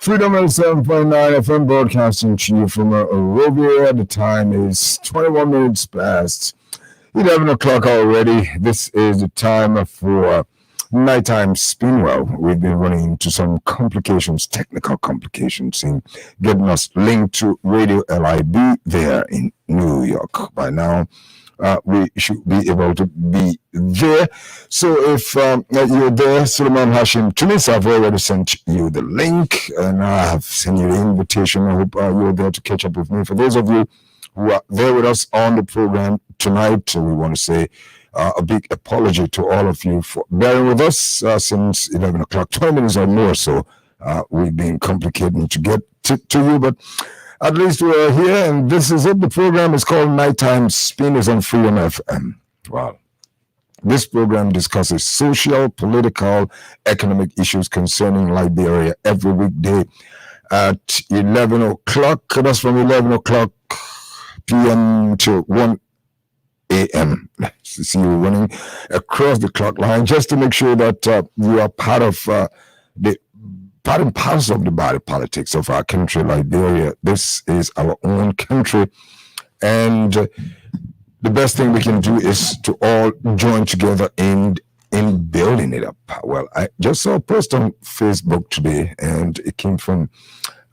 Freedom 7.9 FM broadcasting to you from Rovia. The time is 21 minutes past 11 o'clock already. This is the time for nighttime spinwell. We've been running into some complications, technical complications in getting us linked to Radio LIB there in New York. By now, we should be able to be there. So if you're there, Suleiman Hashim Tunis, I've already sent you the link and I have sent you the invitation. I hope you're there to catch up with me. For those of you who are there with us on the program tonight, we want to say a big apology to all of you for bearing with us since 11 o'clock, 20 minutes or more. So we've been complicating to get to you, but at least we're here, and this is it. The program is called Nighttime Spin, is on Freedom FM. Wow. This program discusses social, political, economic issues concerning Liberia every weekday at 11 o'clock. That's from 11 o'clock p.m. to 1 a.m. See you running across the clock line just to make sure that you are part of the part and parcel of the body politics of our country, Liberia. This is our own country, and the best thing we can do is to all join together in building it up. Well, I just saw a post on Facebook today, and it came from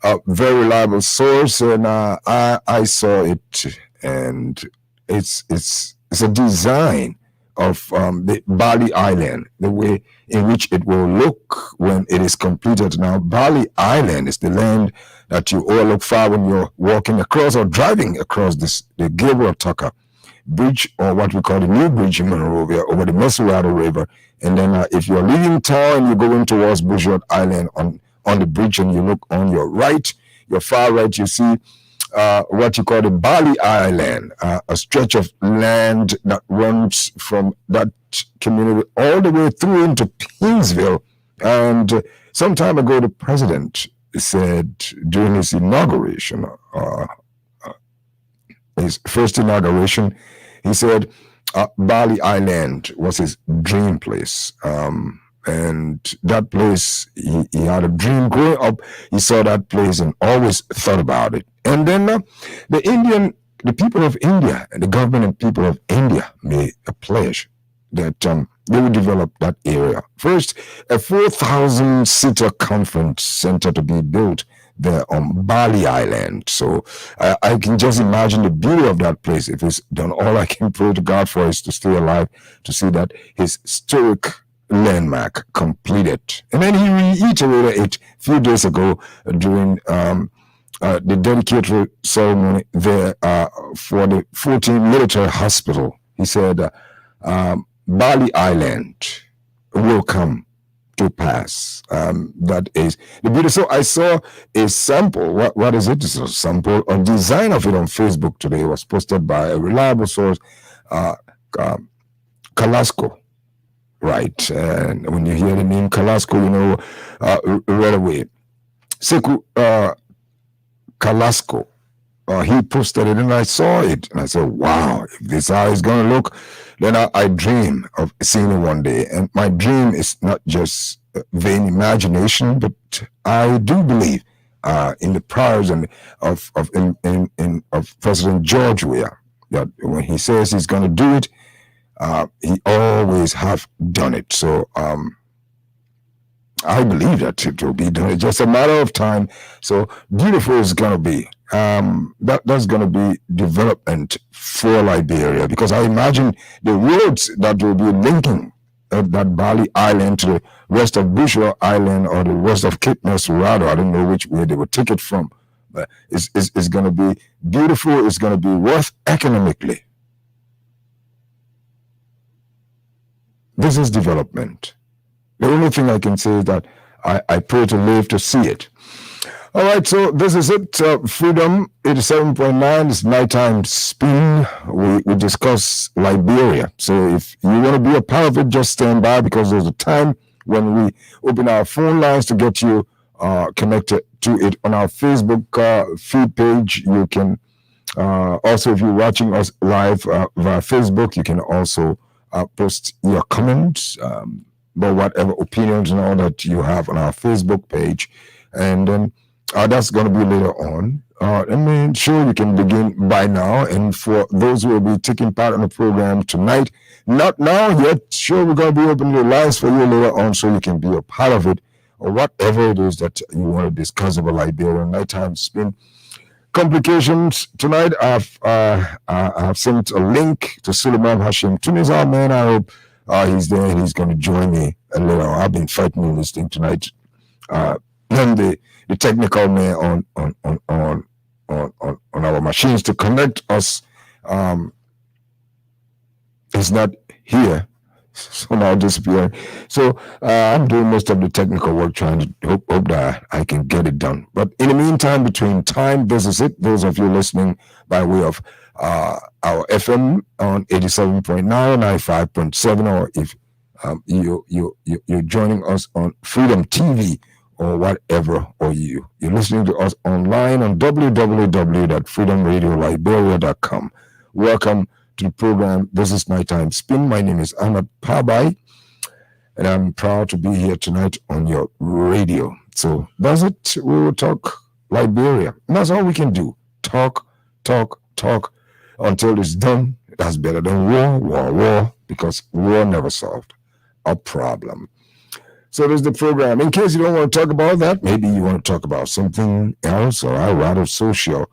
a very reliable source, and I saw it, and it's a design of the Bali Island, the way in which it will look when it is completed. Now, Bali Island is the land that you all look for when you're walking across or driving across the Gabriel Tucker Bridge, or what we call the new bridge in Monrovia, over the Mesurado River. And then if you're leaving town and you're going towards Bushwood Island on the bridge, and you look on your right, your far right, you see what you call the Bali Island, a stretch of land that runs from that community all the way through into Pinsville. And some time ago, the president said during his inauguration, his first inauguration, he said Bali Island was his dream place. And that place, he had a dream growing up. He saw that place and always thought about it. And then the people of India, and the government and people of India made a pledge that they would develop that area. First, a 4,000-seater conference center to be built there on Bali Island. So I can just imagine the beauty of that place. If it's done, all I can pray to God for is to stay alive to see that his historic landmark completed. And then he reiterated it a few days ago during the dedicatory ceremony there for the 14 military hospital. He said, Bali Island will come to pass. That is the beauty. So I saw a sample. What is it? It's a sample, a design of it on Facebook today. It was posted by a reliable source, Kalasco. Right. And when you hear the name Kalasco, you know right away. Sekou Kalasco. He posted it and I saw it. And I said, wow, if this is how it's going to look, then I dream of seeing it one day. And my dream is not just vain imagination, but I do believe in the prayers of President George Weah, that when he says he's going to do it, he always have done it. So I believe that it will be done. It's just a matter of time. So beautiful is going to be. That's going to be development for Liberia, because I imagine the roads that will be linking that Bali Island to the rest of Bushwood Island or the rest of Cape Mesurado. I don't know which way they would take it from, but it's going to be beautiful. It's going to be worth economically. This is development. The only thing I can say is that I pray to live to see it. All right, so this is it. Freedom 87.9 is nighttime spin. We discuss Liberia. So if you want to be a part of it, just stand by, because there's a time when we open our phone lines to get you connected to it on our Facebook feed page. You can also, if you're watching us live via Facebook, you can also post your comments, but whatever opinions and all that you have on our Facebook page. And then that's going to be later on. I mean, sure, you can begin by now. And for those who will be taking part in the program tonight, not now yet, sure, we're going to be opening the lines for you later on so you can be a part of it or whatever it is that you want to discuss about Liberia Nighttime Spin. Complications tonight. I've sent a link to Suleiman Hashim Tunisia, man. I hope he's there and he's going to join me a little. I've been fighting on this thing tonight. And the technical man on our machines to connect us is not here, somehow disappearing. So I'm doing most of the technical work, trying to hope that I can get it done. But in the meantime, between time, this is it. Those of you listening by way of our FM on 87.9, 95.7, or if you're joining us on Freedom TV or whatever, or you're listening to us online on www.freedomradioliberia.com. Welcome to the program. This is Nighttime Spin. My name is Ahmad Pabai, and I'm proud to be here tonight on your radio. So that's it. We will talk Liberia. And that's all we can do. Talk until it's done. That's better than war, because war never solved a problem. So there's the program. In case you don't want to talk about that, maybe you want to talk about something else or rather social,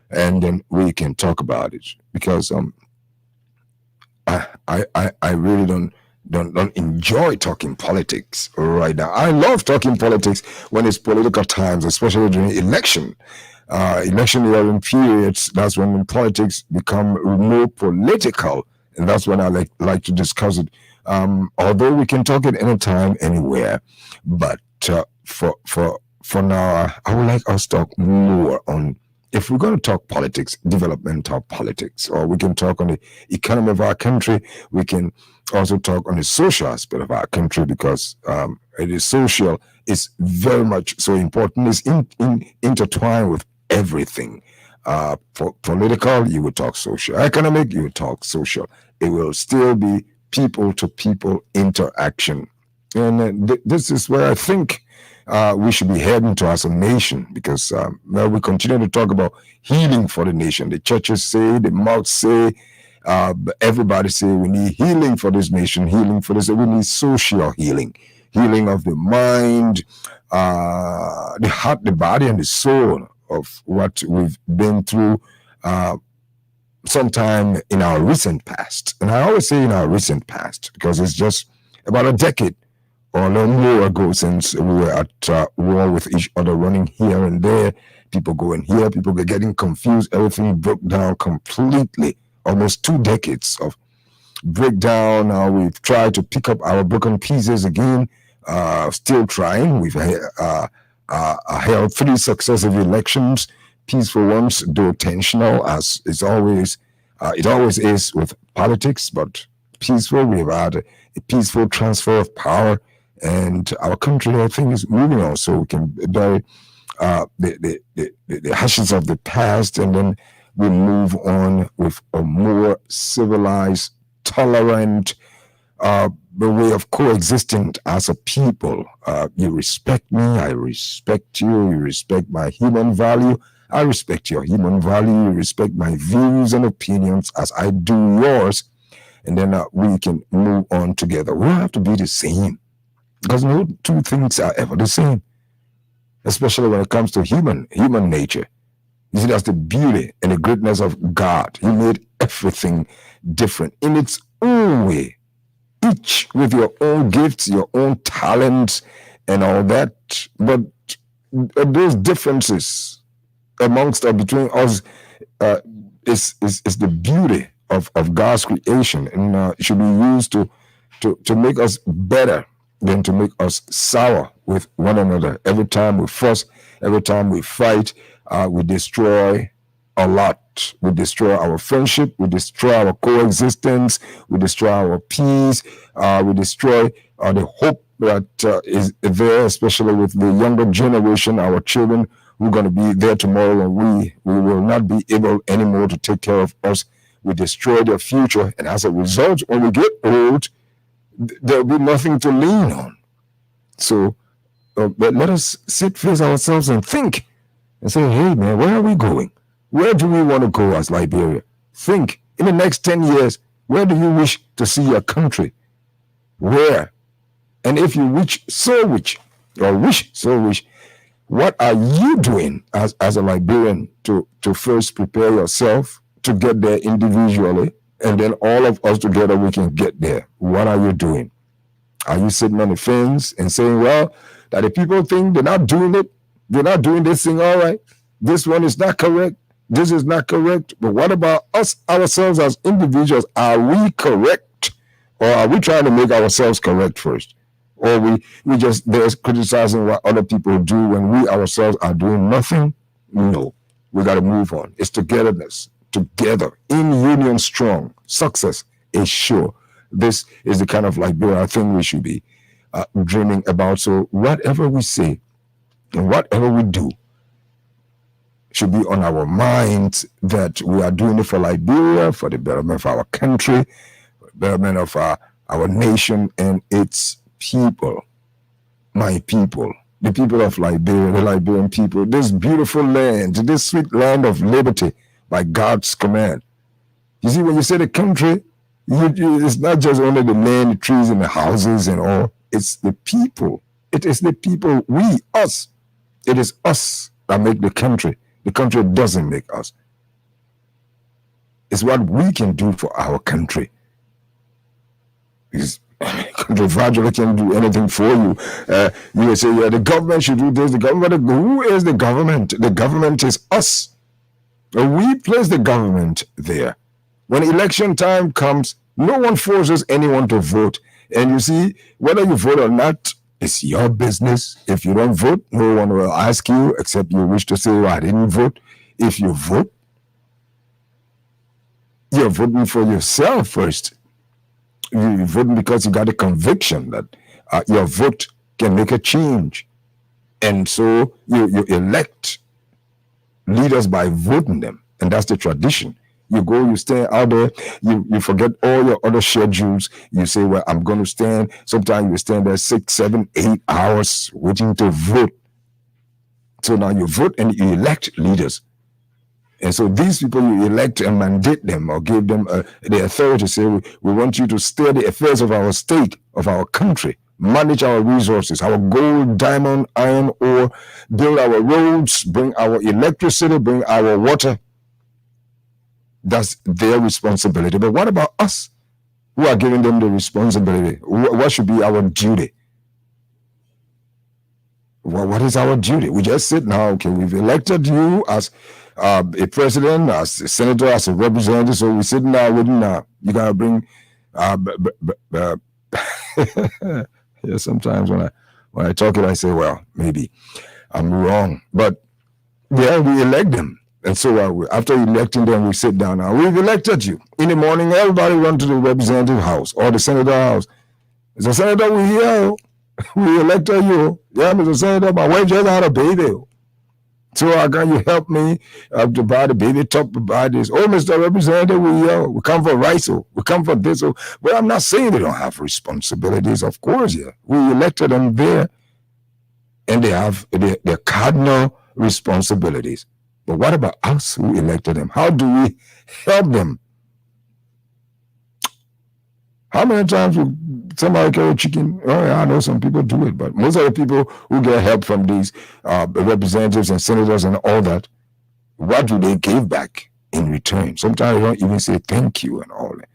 and then we can talk about it. Because I really don't enjoy talking politics right now. I love talking politics when it's political times, especially during election year periods. That's when politics become more political, and that's when I like to discuss it. Although we can talk it anytime, anywhere, but for now, I would like us to talk more on, if we're going to talk politics, developmental politics, or we can talk on the economy of our country. We can also talk on the social aspect of our country, because it is social, is very much so important. It's intertwined with everything. For political, you would talk social. Economic, you would talk social. It will still be people-to-people interaction. And this is where I think we should be heading to as a nation, because we continue to talk about healing for the nation. The churches say, the mouths say, everybody say we need healing for this nation, healing for this. We need social healing of the mind, the heart, the body, and the soul of what we've been through sometime in our recent past. And I always say in our recent past, because it's just about a decade or no more ago since we were at war with each other, running here and there. People going here, people getting confused. Everything broke down completely. Almost 2 decades of breakdown. We've tried to pick up our broken pieces again. Still trying. We've held 3 successive elections, peaceful ones, though tensional, as it's always it always is with politics, but peaceful. We've had a peaceful transfer of power, and our country, I think, is moving on, so we can bury the ashes of the past, and then we move on with a more civilized, tolerant way of coexisting as a people. You respect me, I respect you, you respect my human value, I respect your human value, you respect my views and opinions as I do yours, and then we can move on together. We don't have to be the same, because no 2 things are ever the same, especially when it comes to human nature. You see, that's the beauty and the greatness of God. He made everything different in its own way, each with your own gifts, your own talents, and all that. But those differences amongst or between us is the beauty of God's creation, and it should be used to make us better than to make us sour with one another. Every time we fuss, every time we fight, we destroy a lot. We destroy our friendship, we destroy our coexistence, we destroy our peace, we destroy the hope that is there, especially with the younger generation, our children who are going to be there tomorrow, and we will not be able anymore to take care of us. We destroy their future, and as a result, when we get old, there'll be nothing to lean on. So But let us face ourselves and think and say, hey, man, where are we going? Where do we want to go as Liberia? Think in the next 10 years, where do you wish to see your country? Where? And if you wish, what are you doing as a Liberian to first prepare yourself to get there individually, and then all of us together we can get there? What are you doing? Are you sitting on the fence and saying, well, that the people think they're not doing it, they're not doing this thing all right, this one is not correct, this is not correct, but what about us ourselves as individuals? Are we correct, or are we trying to make ourselves correct first? Or we just there's criticizing what other people do when we ourselves are doing nothing? No, we got to move on. It's togetherness, together, in union strong. Success is sure. This is the kind of Liberia I think we should be dreaming about. So whatever we say and whatever we do should be on our minds, that we are doing it for Liberia, for the betterment of our country, for the betterment of our nation and its people, my people, the people of Liberia, the Liberian people, this beautiful land, this sweet land of liberty by God's command. You see, when you say the country, it's not just only the land, the trees, and the houses and all. It's the people. It is the people, we, us. It is us that make the country. The country doesn't make us. It's what we can do for our country. Because country fragile can do anything for you. You will say, yeah, the government should do this. The government, who is the government? The government is us. We place the government there. When election time comes, no one forces anyone to vote. And you see, whether you vote or not, it's your business. If you don't vote, no one will ask you, except you wish to say, well, I didn't vote. If you vote, you're voting for yourself first. You're voting because you got a conviction that your vote can make a change. And so you elect leaders by voting them. And that's the tradition. You go, you stand out there, you forget all your other schedules. You say, well, I'm going to stand. Sometimes you stand there 6, 7, 8 hours waiting to vote. So now you vote and you elect leaders. And so these people you elect and mandate them or give them the authority to say, we want you to steer the affairs of our state, of our country, manage our resources, our gold, diamond, iron ore, build our roads, bring our electricity, bring our water. That's their responsibility. But what about us who are giving them the responsibility? What should be our duty? Well, what is our duty? We just sit now, okay, we've elected you as a president, as a senator, as a representative, so we sit now waiting now. You got to bring... yeah, sometimes when I talk it, I say, well, maybe I'm wrong. But yeah, we elect them. And so after electing them, we sit down now. We've elected you. In the morning, everybody run to the representative house or the senator house. Mr. Senator, we here. We elected you. Yeah, Mr. Senator, my wife just had a baby. So can you help me to buy the baby top, to buy this? Oh, Mr. Representative, we come for rights. We come for this. Well, I'm not saying they don't have responsibilities. Of course, yeah. We elected them there. And they have their cardinal responsibilities. But what about us who elected them? How do we help them? How many times will somebody carry chicken? Oh, yeah, I know some people do it, but most of the people who get help from these representatives and senators and all that, what do they give back in return? Sometimes they don't even say thank you and all that.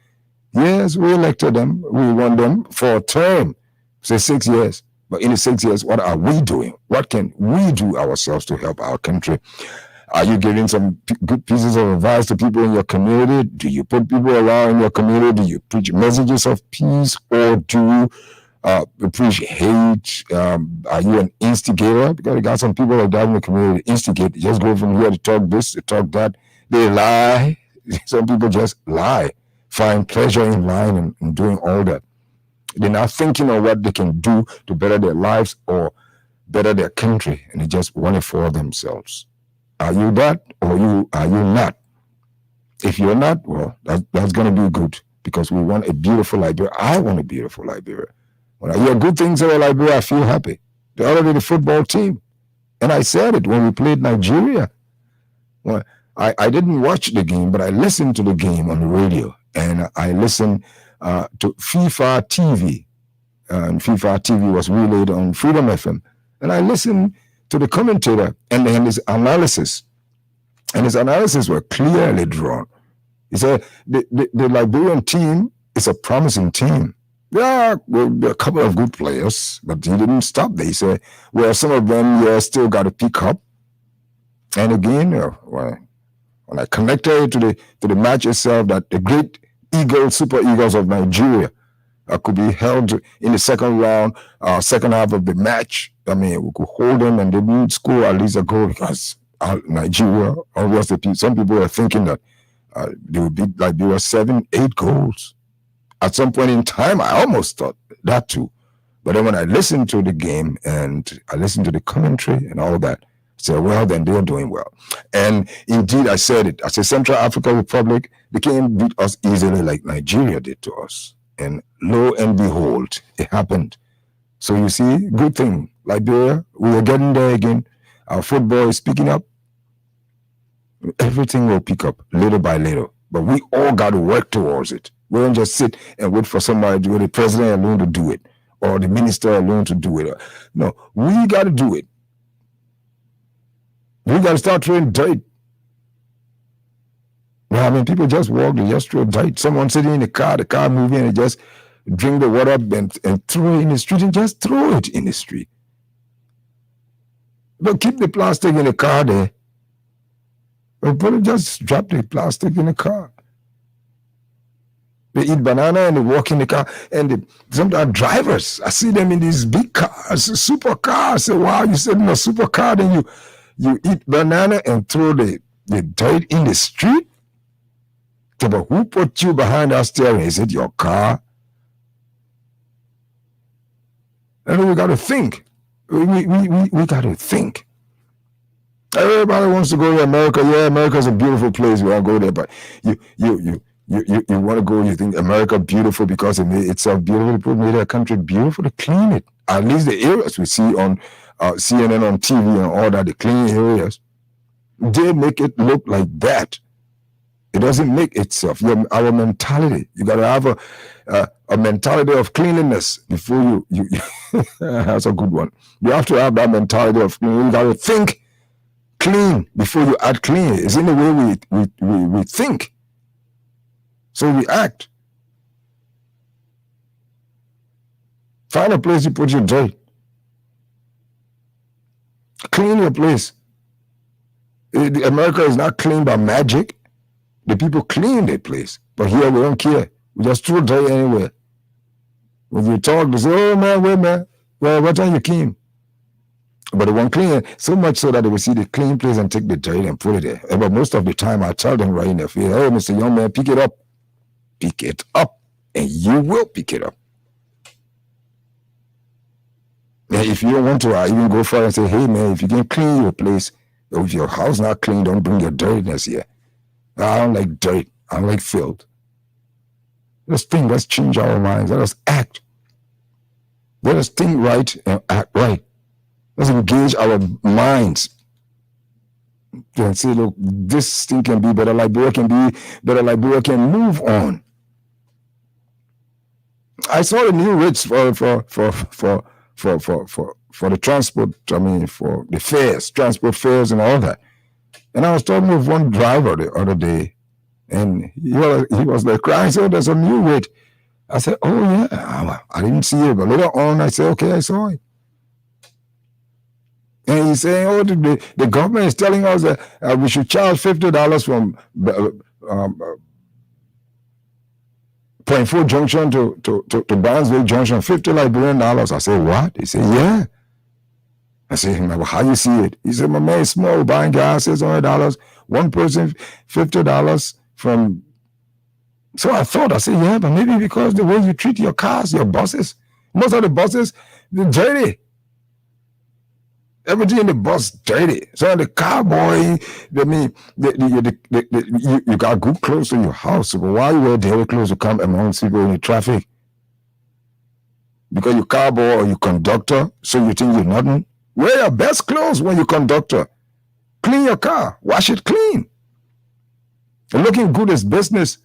Yes, we elected them. We want them for a term, say 6 years. But in the 6 years, what are we doing? What can we do ourselves to help our country? Are you giving some good pieces of advice to people in your community? Do you put people around in your community? Do you preach messages of peace, or do you preach hate? Are you an instigator? Because you got some people like that in the community, instigate. They just go from here to talk this, to talk that. They lie. Some people just lie, find pleasure in lying and doing all that. They're not thinking of what they can do to better their lives or better their country, and they just want it for themselves. Are you that, or are you not? If you're not, well, that's going to be good, because we want a beautiful Liberia. I want a beautiful Liberia. When I hear good things about Liberia, I feel happy. the other day, the football team. And I said it when we played Nigeria. Well, I didn't watch the game, but I listened to the game on the radio, and I listened to FIFA TV. And FIFA TV was relayed on Freedom FM. And I listened to the commentator and then his analysis. And his analysis were clearly drawn. He said the Liberian team is a promising team. There are a couple of good players, but he didn't stop there. He said, well, some of them still got to pick up. And again, when I connected it to the match itself, that the great Super Eagles of Nigeria could be held in the second round, second half of the match. I mean, we could hold them and they would score at least a goal because Nigeria, obviously, some people are thinking that they would beat Liberia 7-8 goals. At some point in time, I almost thought that too. But then when I listened to the game and I listened to the commentary and all that, I said, well, then they're doing well. And indeed, I said it. I said, Central African Republic, they can't beat us easily like Nigeria did to us. And lo and behold, it happened. So you see, good thing. Liberia, we are getting there again. Our football is picking up. Everything will pick up little by little. But we all got to work towards it. We don't just sit and wait for somebody to do it, the president alone to do it, or the minister alone to do it. No, we got to do it. We got to start throwing dirt. I mean, people just walk, they just throw dirt. Someone sitting in the car moving, and they just drink the water and throw it in the street and just throw it in the street. But keep the plastic in the car there. But just drop the plastic in the car. They eat banana and they walk in the car. And sometimes drivers, I see them in these big cars, super cars. I say, wow, you said in a super car, then you eat banana and throw the dirt in the street? So, but who put you behind that steering? Is it your car? And we got to think. We got to think. Everybody wants to go to America. Yeah, America's a beautiful place. We all go there, but you want to go. You think America beautiful because it made itself beautiful. People made their country beautiful to clean it. At least the areas we see on CNN on TV and all that, the clean areas, they make it look like that. It doesn't make itself. Our mentality. You got to have a mentality of cleanliness before you. That's a good one. You have to have that mentality of clean. You got to think clean before you act clean. It's in the way we think. So we act. Find a place you put your dirt. Clean your place. America is not clean by magic. The people clean their place. But here we don't care. We just throw dirt anywhere. When you talk, they say, oh man, wait man. Well, what time you clean? But they won't clean it so much so that they will see the clean place and take the dirt and put it there. But most of the time, I tell them right in their face, hey, Mr. Young Man, pick it up. Pick it up. And you will pick it up. And if you don't want to, I even go further and say, hey, man, if you can clean your place, if your house not clean, don't bring your dirtiness here. I don't like dirt. I don't like filth. Let's think. Let's change our minds. Let us act. Let us think right and act right. Let's engage our minds and say, look, this thing can be better. Liberia can be better. Liberia can move on. I saw the new rates for the transport. I mean, for the fares, transport fares, and all that. And I was talking with one driver the other day, and he was like crying. So there's a new rate. I said, oh yeah, I didn't see it, but later on I said, okay, I saw it. And he's saying, oh, the government is telling us that we should charge $50 from Point 4 Junction to Barnesville Junction, $50 Liberian dollars. I said, what? He said, yeah. I said, well, how you see it? He said, my man is small, buying gas, $600. One person, $50 from. So I thought, I said, yeah, but maybe because the way you treat your cars, your buses, most of the buses, they're dirty. Everything in the bus dirty. So the cowboy, I mean, you got good clothes to your house. But why you wear dirty clothes to come amongst people in the traffic? because you cowboy or you conductor, so you think you're nothing. Wear your best clothes when you conductor. Clean your car. Wash it clean. And looking good is business.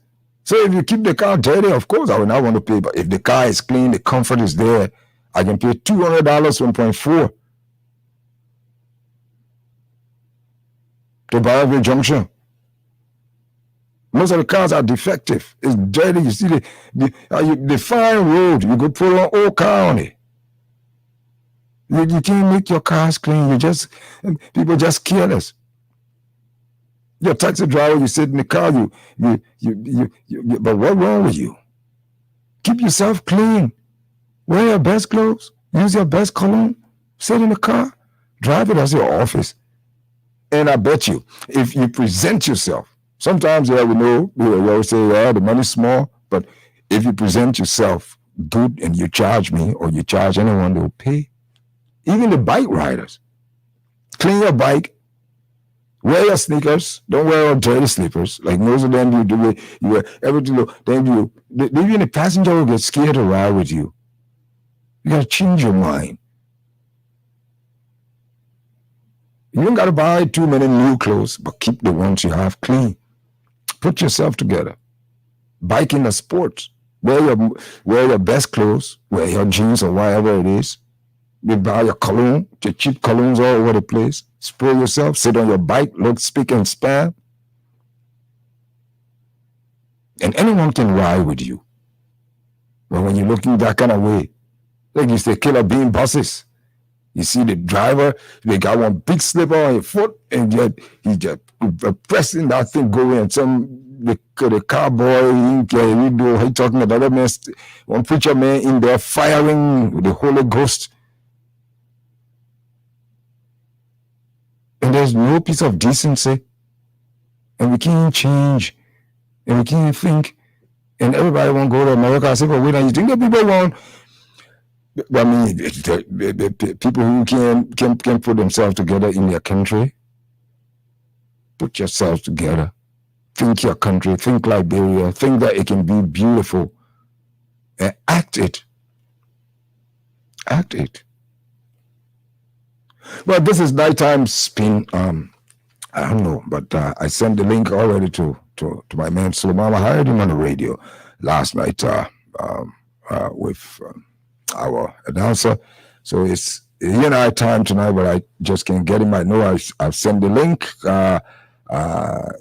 So if you keep the car dirty, of course, I will not want to pay. But if the car is clean, the comfort is there, I can pay $200, 1.4 to Biography Junction. Most of the cars are defective. It's dirty. You see the fine road. You could put an old car on it. You can't make your cars clean. People just careless. You're a taxi driver. You sit in the car. But what's wrong with you? Keep yourself clean. Wear your best clothes. Use your best cologne. Sit in the car. Drive it as your office. And I bet you, if you present yourself, sometimes, we know, we always say, the money's small, but if you present yourself good and you charge me or you charge anyone, they'll pay. Even the bike riders. Clean your bike. Wear your sneakers. Don't wear all dirty slippers. Like most of them, you do it. You wear everything. Then even the passenger will get scared to ride with you. You got to change your mind. You don't got to buy too many new clothes, but keep the ones you have clean. Put yourself together. Biking a sport. Wear your best clothes. Wear your jeans or whatever it is. You buy your cologne, your cheap colognes all over the place. Spray yourself. Sit on your bike. Look, speak, and span. And anyone can ride with you. But when you're looking that kind of way, like you say, Killer Bean buses. You see the driver, they got one big slipper on your foot, and yet he just pressing that thing going, and the cowboy, he talking about other man, one preacher man in there firing with the Holy Ghost. And there's no piece of decency. And we can't change. And we can't think. And everybody want to go to America. I say, but wait, you think that people want... I mean, the people who can put themselves together in their country, put yourselves together. Think your country, think Liberia, think that it can be beautiful. And act it. Act it. Well, this is Nighttime Spin. I don't know, but I sent the link already to my man Suleiman. I heard him on the radio last night with... our announcer. So it's time tonight, but I just can't get him. I know I've sent the link.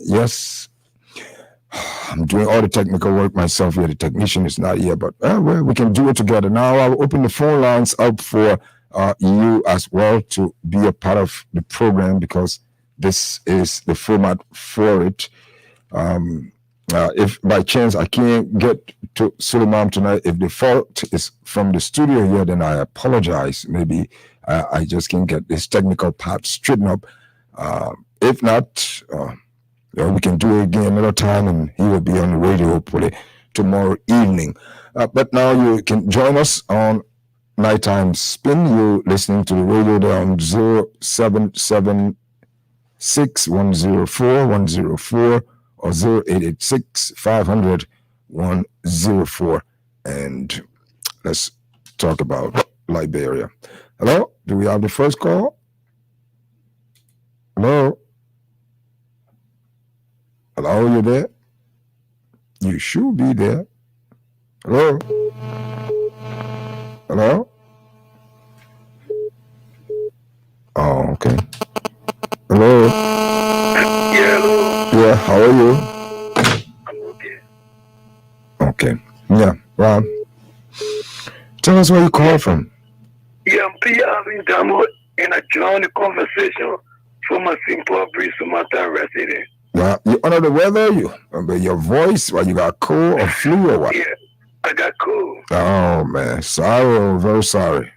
Yes, I'm doing all the technical work myself here. The technician is not here, but well, we can do it together. Now I'll open the phone lines up for you as well to be a part of the program, because this is the format for it. If by chance I can't get to Suleiman tonight, if the fault is from the studio here, then I apologize. Maybe I just can't get this technical part straightened up. If not, we can do it again another time, and he will be on the radio hopefully tomorrow evening. But now you can join us on Nighttime Spin. You're listening to the radio there on 0776-104-104 or 0886-500-104. And let's talk about Liberia. Hello? Do we have the first call? Hello? Hello, you there? You should be there. Hello? Hello? Oh, okay. Hello? Yeah, hello. Yeah, how are you? I'm okay. Okay. Yeah, Ron. Tell us where you call from. Yeah, I'm PR in Damo, and I joined the conversation from a simple breeze Sumatra resident. Yeah, you under the weather? Your voice? Well, you got cold or flu or what? Yeah, I got cold. Oh, man. Sorry, very sorry.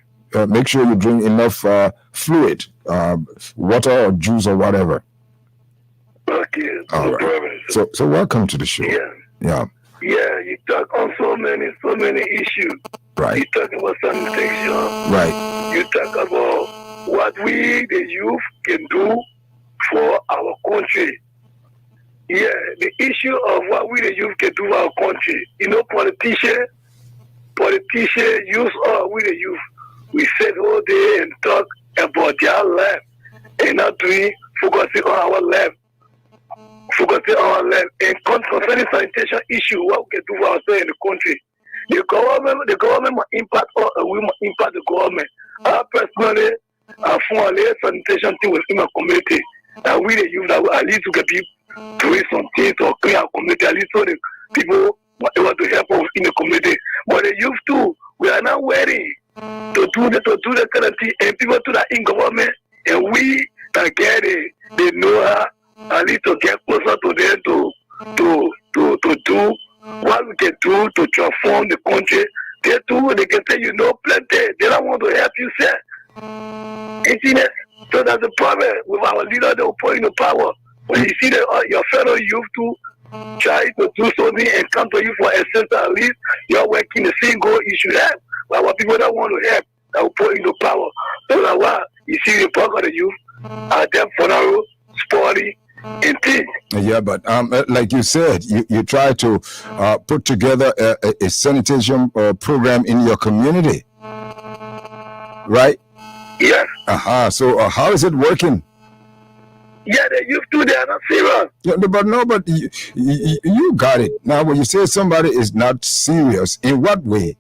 Make sure you drink enough fluid, water or juice or whatever. Okay, all no right. problem. So welcome to the show. Yeah, you talk on so many issues. Right. You talk about sanitation. Right. You talk about what we, the youth, can do for our country. Yeah, the issue of what we, the youth, can do for our country. Politicians, politicians use us, we the youth. We sit all day and talk about their life and not doing focusing on our life. Focusing on our life and concerning sanitation issue, what we can do for ourselves in the country. The government must impact us and we must impact the government. I personally form a sanitation thing within my community. That we the youth that we, at least we can be doing some things to clean our community, at least so the people want to help us in the community. But the youth too, we are not ready to do the kind of thing, and people to that in government, and we that get it, they know how at least to get closer to them to do what we can do to transform the country. They do, they can say, plenty. They don't want to help you, sir. So that's the problem with our leader. They will put in the power. When you see that your fellow youth to try to do something and come to you for assistance, at least you're working the same goal you should have. But what people don't want to help, that will put in the power. So that's why you see the bulk of the youth are them funeral, sporty, and things. Yeah, but like you said, you try to put together a sanitation program in your community, right? Yes. So how is it working? Yeah, the youth too, they are not serious. Yeah, but you got it. Now, when you say somebody is not serious, in what way?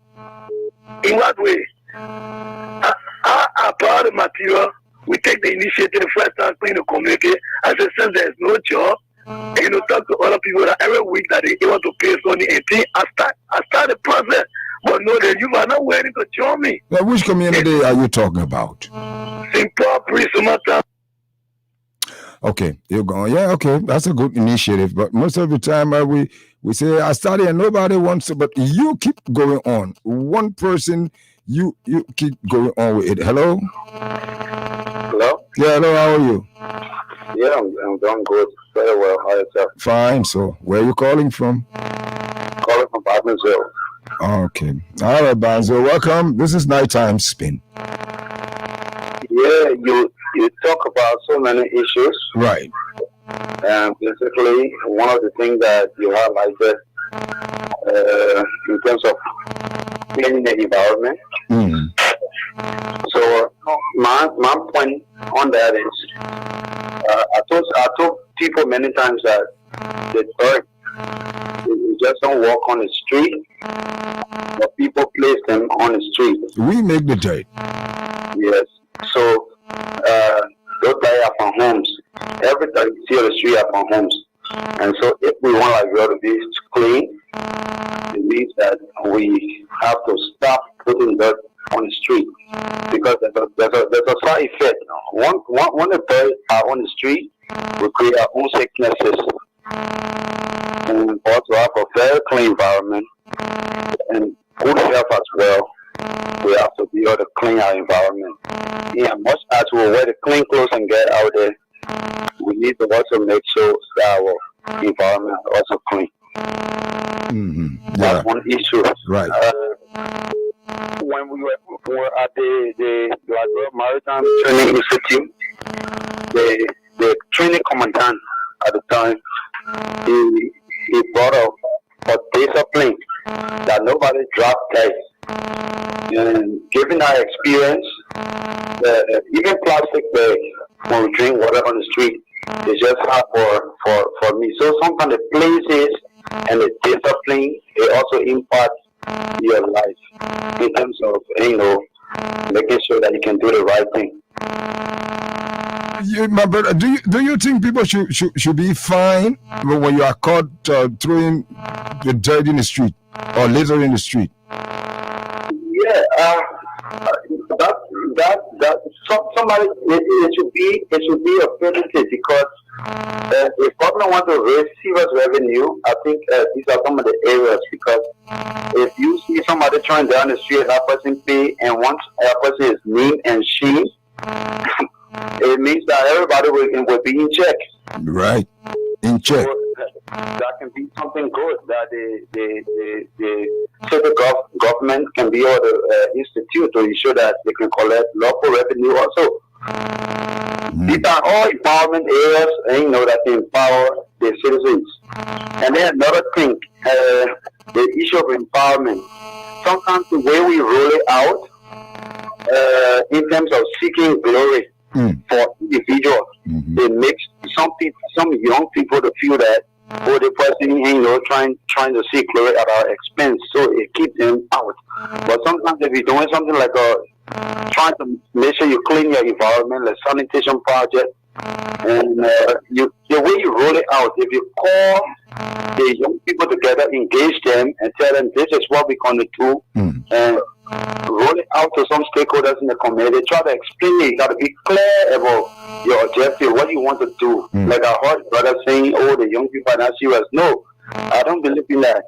In what way? About the material, we take the initiative first and clean the community. As a sense, there is no job. And talk to other people that every week that they want to pay money and things. I start the process. But no, the youth are not willing to join me. Now, which community are you talking about? St. Paul, Sumatra. Okay, you're going. Yeah, okay, that's a good initiative. But most of the time, we say I started and nobody wants to. But you keep going on. One person, you keep going on with it. Hello. Hello. Yeah, hello. How are you? Yeah, I'm doing good. Very well. How yourself? Fine. So, where are you calling from? Calling from Barnesville. Okay. All right, Banzo. Welcome. This is Nighttime Spin. Yeah, you talk about so many issues. Right. And basically, one of the things that you highlighted in terms of cleaning the environment. So my point on that is, I told people many times that the dirt, you just don't walk on the street, but people place them on the street. We make the dirt. Yes. So those guys are from homes. Everything you see on the street are from homes. And so if we want our world to be clean, it means that we have to stop putting dirt on the street, because there's a side effect. When the birds are on the street, we create our own sicknesses. And we also have a very clean environment and good health as well. We have to be able to clean our environment. Yeah, much as we wear the clean clothes and get out there, we need to also make sure that our environment is also clean. Yeah. That's one issue. Right. When we were at the Glasgow Maritime Training Institute, the training commandant at the time, he brought up a discipline that nobody dropped tests. And given our experience, even plastic bags, when we drink water on the street, it's just hard for me. So sometimes the places and the discipline, it also impacts your life in terms of, making sure that you can do the right thing. My brother, do you think people should be fined when you are caught throwing the dirt in the street or litter in the street? Yeah, somebody it should be a penalty, because if government want to raise serious revenue, I think these are some of the areas. Because if you see somebody trying down the street, that person pay, and once that person is named and shame, it means that everybody will be in check. Right, in check. So that can be something good that the civil government can be able to institute to ensure that they can collect local revenue also These are all empowerment areas, and you know that they empower the citizens. And then another thing, the issue of empowerment. Sometimes the way we roll it out, in terms of seeking glory for individuals, it makes some young people to feel that the person, you know, trying to seek glory at our expense, so it keeps them out. But sometimes if you're doing something like trying to make sure you clean your environment, like sanitation project, and the way you roll it out, if you call the young people together, engage them, and tell them this is what we're going to do, and roll it out to some stakeholders in the community, try to explain it. You got to be clear about your objective, what you want to do. Like I heard brother saying, "Oh, the young people are not serious." No, I don't believe in that.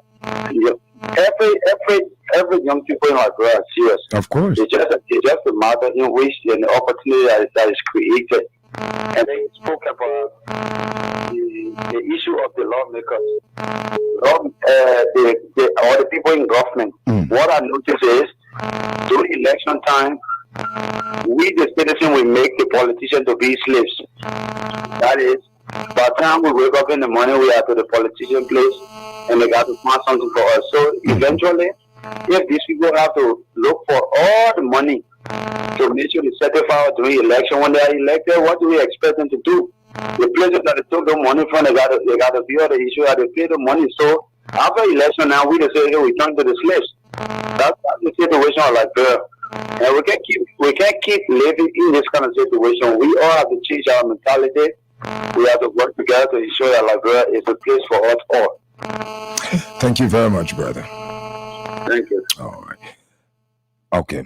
Every young people in my brother are serious. Of course, it's just a matter in which the opportunity that is created. And then he spoke about the issue of the lawmakers, or the people in government. What I notice is, during election time, we the citizens will make the politicians to be slaves. That is, by the time we wake up in the morning, we are to the politician place, and they got to find something for us. So eventually, if these people have to look for all the money to make sure they certify during election, when they are elected, what do we expect them to do? The places that they took the money from, they got to be on the issue, that they pay the money. So after election, now we just say, hey, we turn to the slaves. That's the situation of Liberia. And we can't keep living in this kind of situation. We all have to change our mentality. We have to work together to ensure that Liberia is a place for us all. Thank you very much, brother. Thank you. All right. Okay.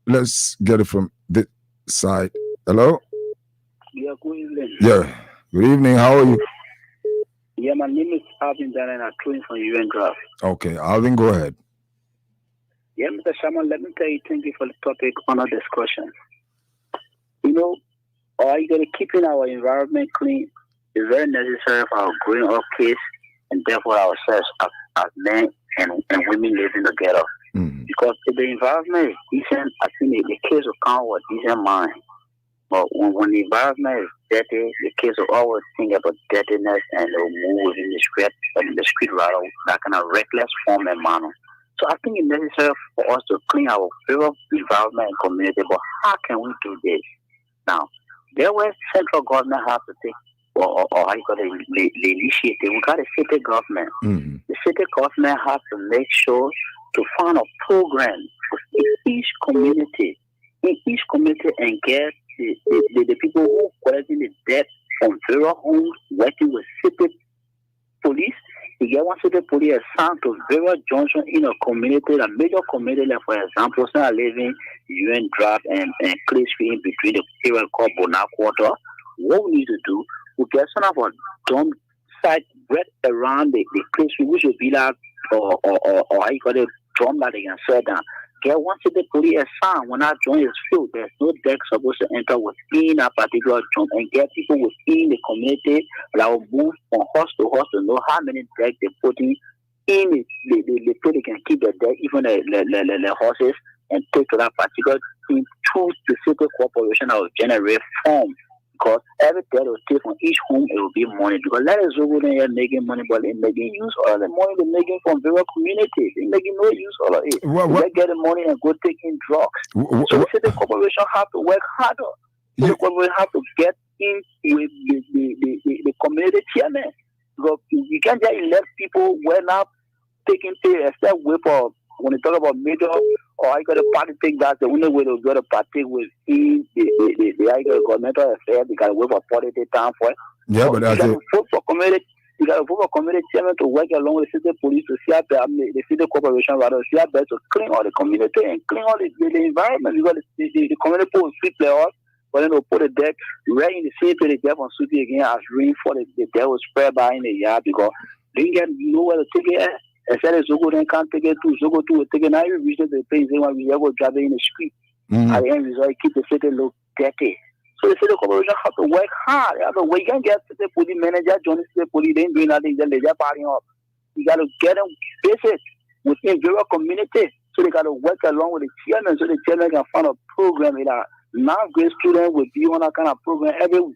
Let's get it from this side. Hello? Yeah, good evening. Yeah. Good evening. How are you? Yeah, my name is Alvin Dana and I'm calling from UN Draft. Okay, Alvin, go ahead. Yeah, Mr. Shaman, let me tell you, thank you for the topic on our discussion. You know, keeping our environment clean is very necessary for our growing up kids and therefore ourselves as men and women living together. Because if the environment is decent, I think the kids will come with decent mind. But when the environment is dirty, the kids will always think about dirtiness and they'll move in the street rather that kind of reckless form and manner. So I think it's necessary for us to clean our favorite environment and community. But how can we do this? Now, there where central government have to take or how you call it, the initiative. We got a city government. The city government has to make sure to find a program in each community and get the people who are collecting the debt from various homes, working with city police. You get one city police assigned to various junctions in a community, a major community, like for example, say I live in UN Draft and Clay Street in between the area called Bonner Quarter. What we need to do, we get some of our dump site right around the Clay Street, which will be like or how you call it, drum that they can set down. Get one city police assigned when that joint is filled. There's no deck supposed to enter within a particular joint and get people within the community that will move from house to house to know how many decks they put in the place they can keep the deck, even the horses, and take to that particular thing through the city corporation that will generate funds. Because every debt will take from each home, it will be money. Because let us go there making money, but they're making use of all the money they're making from various communities. They're making no use of all of it. They get the money and go taking drugs. So the city corporation have to work harder. The corporation have to get in with the community chairman. Because you can't just elect people when not taking pay, except with when you talk about major or I got a party thing, that's the only way to go to partake with the governmental affairs. You got to wait for 40 days time for it. Yeah, so but that's it. You got to vote for community chairman to work along with the city police to see the city corporation rather see better to clean all the community and clean all the environment. Because the community will sweep their house, but then they'll put a deck right in the same place they get on sweeping again as rain for the deck will spread by in the yard because they didn't get nowhere to take it. I said, Zogo then can't take it too. Zogo too will take it. Now you reach the place when we ever drive it in the street. At the end result, keep the city look dirty. So the city corporation have to work hard. You can't get city police manager, join the city police, they ain't doing nothing, then they just partying up. You got to get them basic within various community. So they got to work along with the chairman so the chairman can find a program Ninth grade students will be on that kind of program every or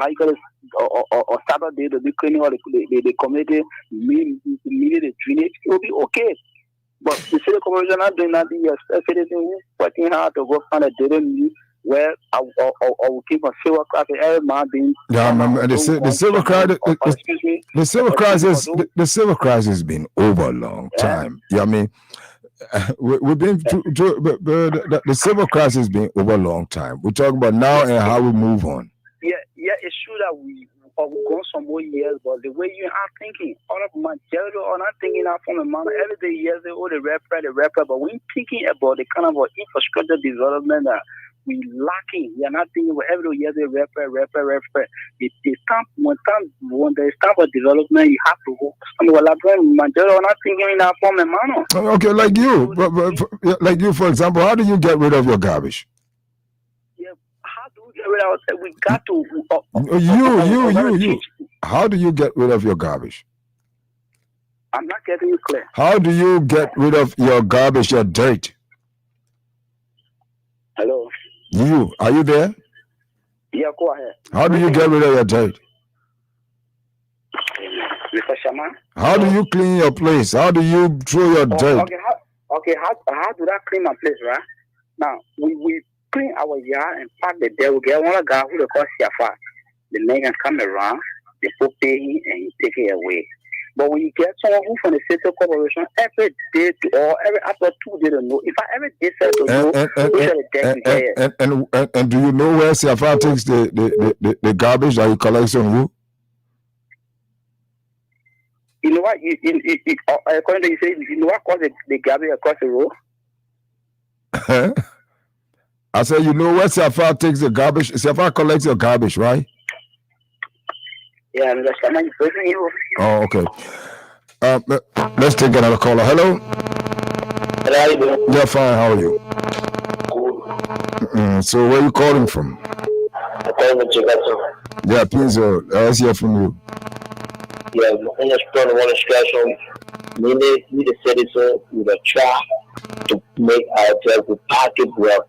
how you call it or Saturday they'll be cleaning all the community, the drainage. It will be okay. But the city corporation not doing that. You expect anything working hard to go find a daily where I will keep a silver class every man being. Yeah, the silver crisis. The silver crisis. The silver crisis has been over a long time. Yeah, I mean, we've been through the silver crisis has been over a long time. We're talking about now and how we move on. Yeah, it's true that we go some more years, but the way you are thinking, all of my children are not thinking out from a man. Every day, yes, they all the rapper, but when thinking about the kind of infrastructure development that we lacking, we are not thinking about every year the rapper. It's time when there's time for development, you have to go. My children are not thinking in that form, man. Okay, like you, for example, how do you get rid of your garbage? We got to. You. How do you get rid of your garbage? I'm not getting you clear. How do you get rid of your garbage, your dirt? Hello. Are you there? Yeah, go ahead. How do you get rid of your dirt? Mr. Shaman. How do you clean your place? How do you throw your dirt? Okay. How do that clean my place, right? Now we clean our yard and park the dirt. We get one guy who they call Siafa. The man can come around, they put pay him and he take it away. But when you get someone who from the city corporation every day or every after 2 days to know, if I every day said to know, and do you know where Siafa takes the garbage that he collects on you? You know what? According to you say, you know what caused the garbage across the road? I said, you know where Siafa takes the garbage? Siafa collects your garbage, right? Yeah, that's what I'm saying. Oh, okay. Let's take another caller. Hello? Hello, how you doing? Yeah, fine. How are you? So where are you calling from? I'm calling from Chicago. Yeah, please, let's hear from you. Yeah, I'm just trying to want to stress on we the citizen with a try to make ourselves a pocket well.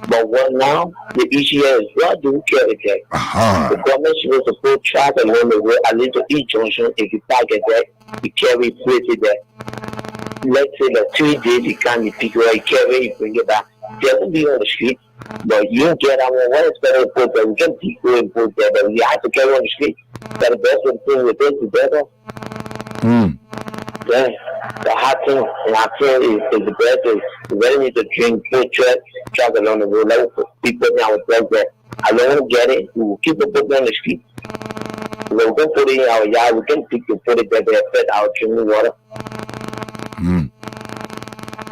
But what now? The issue is, what do we care again? The government was supposed to track along the way, at least to each junction, if you park it there, you carry, place it there. Let's say that 3 days you can't be picked up, you carry, you bring it back. They will be on the street, but you don't get what is better to put there. We can people and put there, but we have to carry on the street. That's the best way to put with it together. Yeah, the hot thing is the best is you really need to drink, put track along the road. Like people now with drugs there. I don't want to get it. We will keep it put on the street. We can put it in our yard. We can pick it, put it there. They affect our drinking water.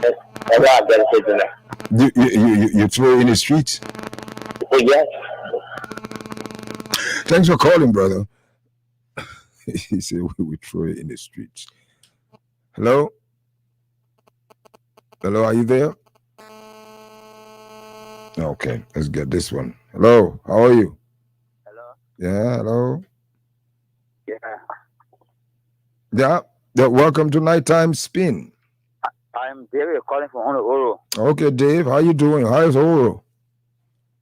That's what I gotta say to that. You throw it in the streets? Oh, yes. Thanks for calling, brother. He said we throw it in the streets. Hello? Hello, are you there? Okay, let's get this one. Hello, how are you? Hello? Yeah, hello? Yeah. Yeah, welcome to Nighttime Spin. I'm David calling from Oro. Okay, Dave, how you doing? How is Oro?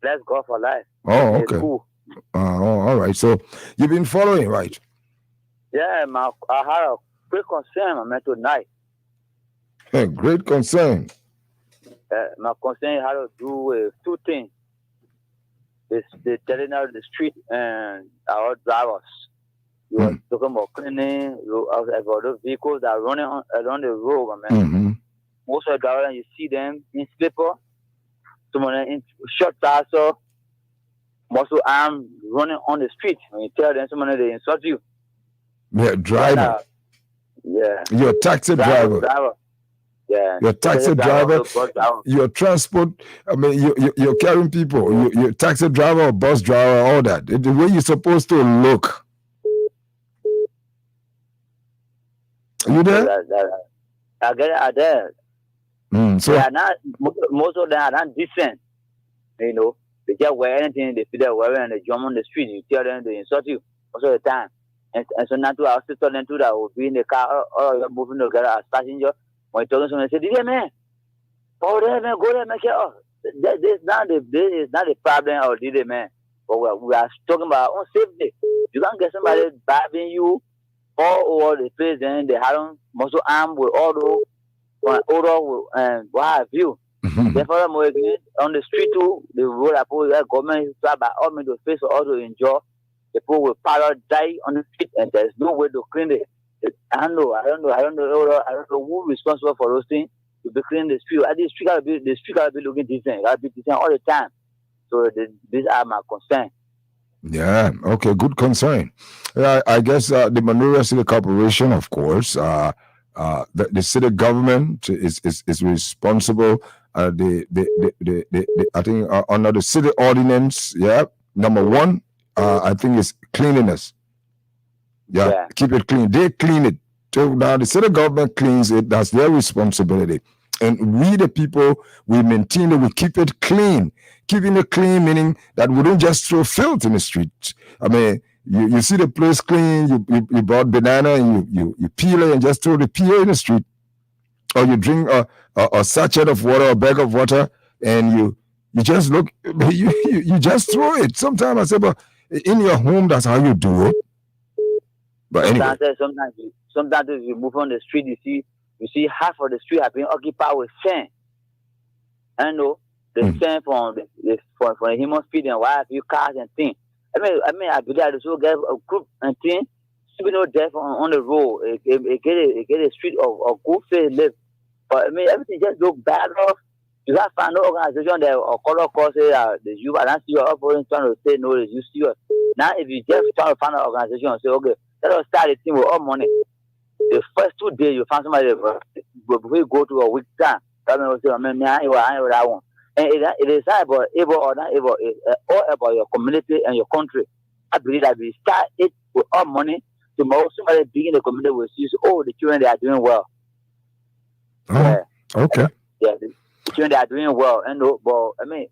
Let's go for life. Oh, okay. It's cool. All right. So you've been following, right? Yeah, I had a quick concern, man, tonight. Great concern. My concern had to do with 2 things. They're telling out the street and our drivers. You were talking about cleaning, about those vehicles that are running along the road, man. Most of the drivers, you see them in slipper, someone in short trousers, muscle arm running on the street. When you tell them, someone they insult you. Yeah, driver. Yeah. You're a taxi driver. Yeah. You're a taxi driver. You're transport. I mean, you're carrying people. You're a taxi driver or bus driver, all that. The way you're supposed to look. Are you there? I get it out there. So they are not, most of them are not decent. You know, they just wear anything they feel they're wearing and they jump on the street. You tell them, they insult you most of the time. And so now too, I also tell them too that will be in the car or you're moving together as passenger. When you talking to someone, they say, "Did man? Oh, there, man, go there, man. Oh, this is not the problem of the man. But we are talking about on safety. You can't get somebody driving you all over the place and they have muscle arm with auto and what have you. Therefore, on the street too, the road government try by all means to face also enjoy. The people will die on the street and there's no way to clean it. I don't know who is responsible for those things to be cleaning the street. The street gotta be looking decent. Gotta be decent all the time. So these are my concerns. Yeah. Okay. Good concern. I guess the Monrovia City Corporation, of course, the city government is responsible. I think under the city ordinance, yeah. Number one, I think is cleanliness. Yeah, keep it clean. They clean it. So now the city government cleans it. That's their responsibility. And we, the people, we maintain it. We keep it clean. Keeping it clean meaning that we don't just throw filth in the street. I mean, you see the place clean. You bought banana and you peel it and just throw the peel in the street, or you drink a sachet of water, a bag of water, and you just look. You just throw it. Sometimes I say, but in your home, that's how you do it. But anyway, sometimes if you move on the street, you see half of the street have been occupied with sand. I know the sand from the human feet and why have you cars and things. I mean, I believe I also get a group and things. People know death on the road. It get a street of good faith live. But I mean, everything just look bad off. You have to find no organization that or color cause the youth. I don't see your opponent trying to say no, you see us. Now, if you just try to find an organization and say, okay, let us start a team with all money. The first 2 days, you find somebody before you go to a week time. I mean, I want. And it is not about able or not able. It's all about your community and your country. I believe that we start it with all money. Tomorrow, somebody big in the community will see, oh, the children, they are doing well. Okay. Yeah, the children, they are doing well. And but I mean,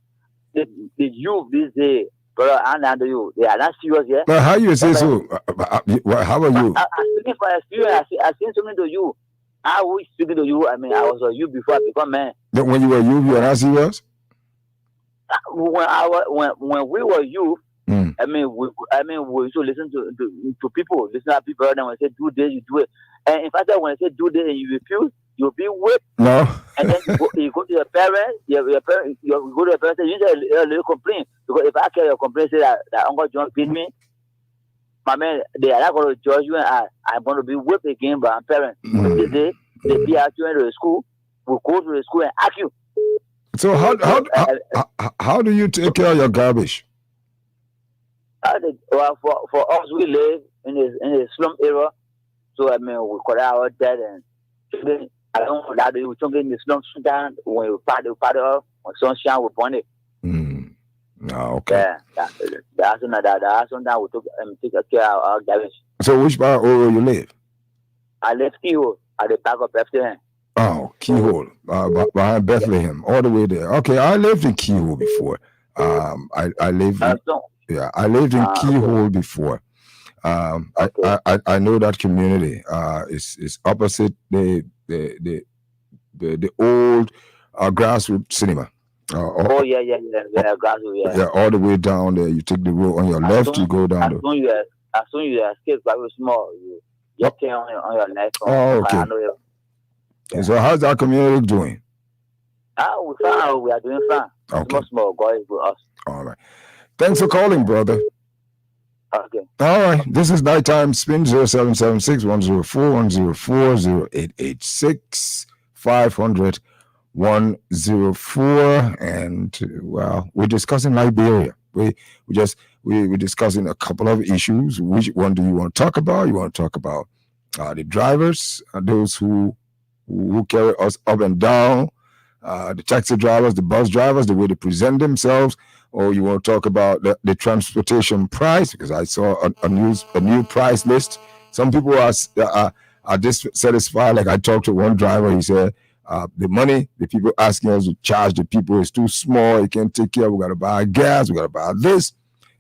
the youth these days, brother, I under you, they are not serious yet. But how you say so? How are you? I'm speaking for experience. I seen something to you. I was speaking to you. I mean, I was a youth before I become man. When you were youth, you were not serious? When we were youth, I mean, we used to listen to people, listen to people, and when they say do this, you do it. And in fact, when they say do this and you refuse, you'll be whipped. No. And then you go to your parents, you go to your parents, and you say a little complaint. Because if I carry your complaint, say that Uncle John beat me, my man, they are not going to judge you, and I'm going to be whipped again by my parents. They be out you into the school, we'll go to the school and ask you. So how do you take care of your garbage? Well, for us, we live in a slum area, so I mean we collect our debt and I don't know that we don't get in the slum down when we party off when sunshine we burn it. No, okay. Yeah, that's something we take care of our garbage. So which part of Oro you live? I live Keyhole at the back of Bethlehem. Oh, Keyhole, behind Bethlehem, all the way there. Okay, I lived in Keyhole before. I lived in Keyhole before. I know that community. It's opposite the old Grassroots cinema. Grassroots. Yeah, all the way down there. You take the road on your left. You go down. As soon as you escape, very small. You turn on your left. Oh, okay. So how's that community doing? We fine. We are doing fine. Okay. Small guys with us. All right. Thanks for calling, brother. Okay. All right. This is Nighttime Spin 0776-104-0886 500-104. And well, we're discussing Liberia. We're discussing a couple of issues. Which one do you want to talk about? You want to talk about the drivers, those who carry us up and down, the taxi drivers, the bus drivers, the way they present themselves, or you want to talk about the transportation price? Because I saw a new price list. Some people are dissatisfied. Like I talked to one driver, he said the money the people asking us to charge the people is too small. You can't take care. We got to buy gas. We got to buy this,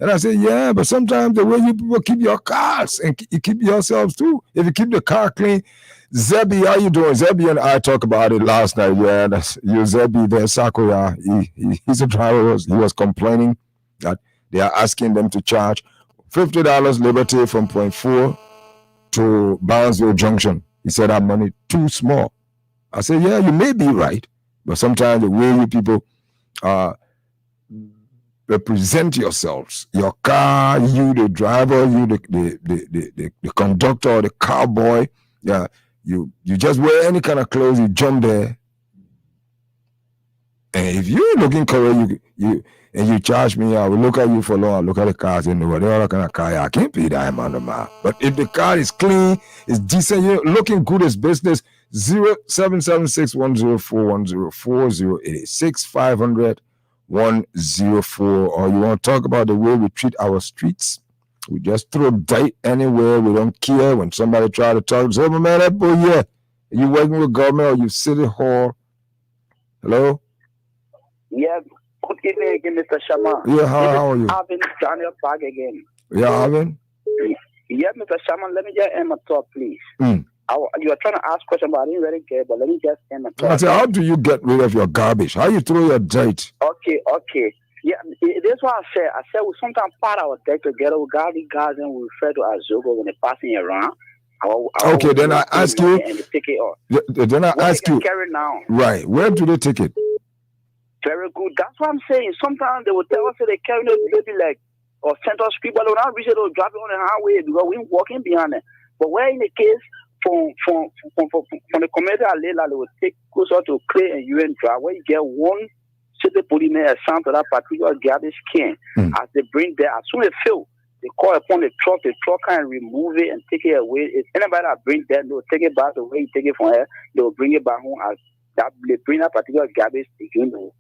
And I said, yeah, but sometimes the way you people keep your cars and you keep yourselves too. If you keep the car clean, Zebi, how you doing? Zebi and I talked about it last night. Yeah, that's you, Zebi there, Sakuya. He's a driver. He was complaining that they are asking them to charge $50 Liberty from Point 4 to Barnesville Junction. He said that money too small. I said, yeah, you may be right, but sometimes the way you people represent yourselves, your car, you the driver, you the conductor, or the cowboy, yeah, you just wear any kind of clothes, you jump there, and if you're looking correct, you charge me, I will look at you for long, I'll look at the cars and what other kind of car, I can't pay that amount of money. But if the car is clean, it's decent, you're looking good as business, 0776-104-104, 086-500-104, or you want to talk about the way we treat our streets. We just throw dirt anywhere. We don't care when somebody try to talk. Say, man, that boy, yeah. You working with government or you city hall? Hello? Yeah, good evening again, Mr. Sharma. Yeah, how are you? Alvin Daniel back again. Yeah, Alvin? Yeah, Mr. Sharma, let me just end my talk, please. You are trying to ask questions, but I didn't really get, but let me just end my talk. I said, how do you get rid of your garbage? How you throw your dirt? Okay. Yeah, this is what I said. I said we sometimes part our deck together with garbage guys and we refer to as Zogo when they're passing around. Okay, then I ask you. And they take it off. Then I ask you. Carry now. Right. Where do they take it? Very good. That's what I'm saying. Sometimes they will tell us that they carry it maybe like or Central Street, but they'll not reach it or drop it on the highway because we're walking behind it. But where in the case from the community I live, they will take closer to Clay and UN Drive where you get one city policeman assigned to that particular garbage can. As they bring there, as soon as they fill, they call upon the truck can remove it and take it away. If anybody that brings that, they'll take it back the way you take it from here, they'll bring it back home as that they bring that particular garbage, they go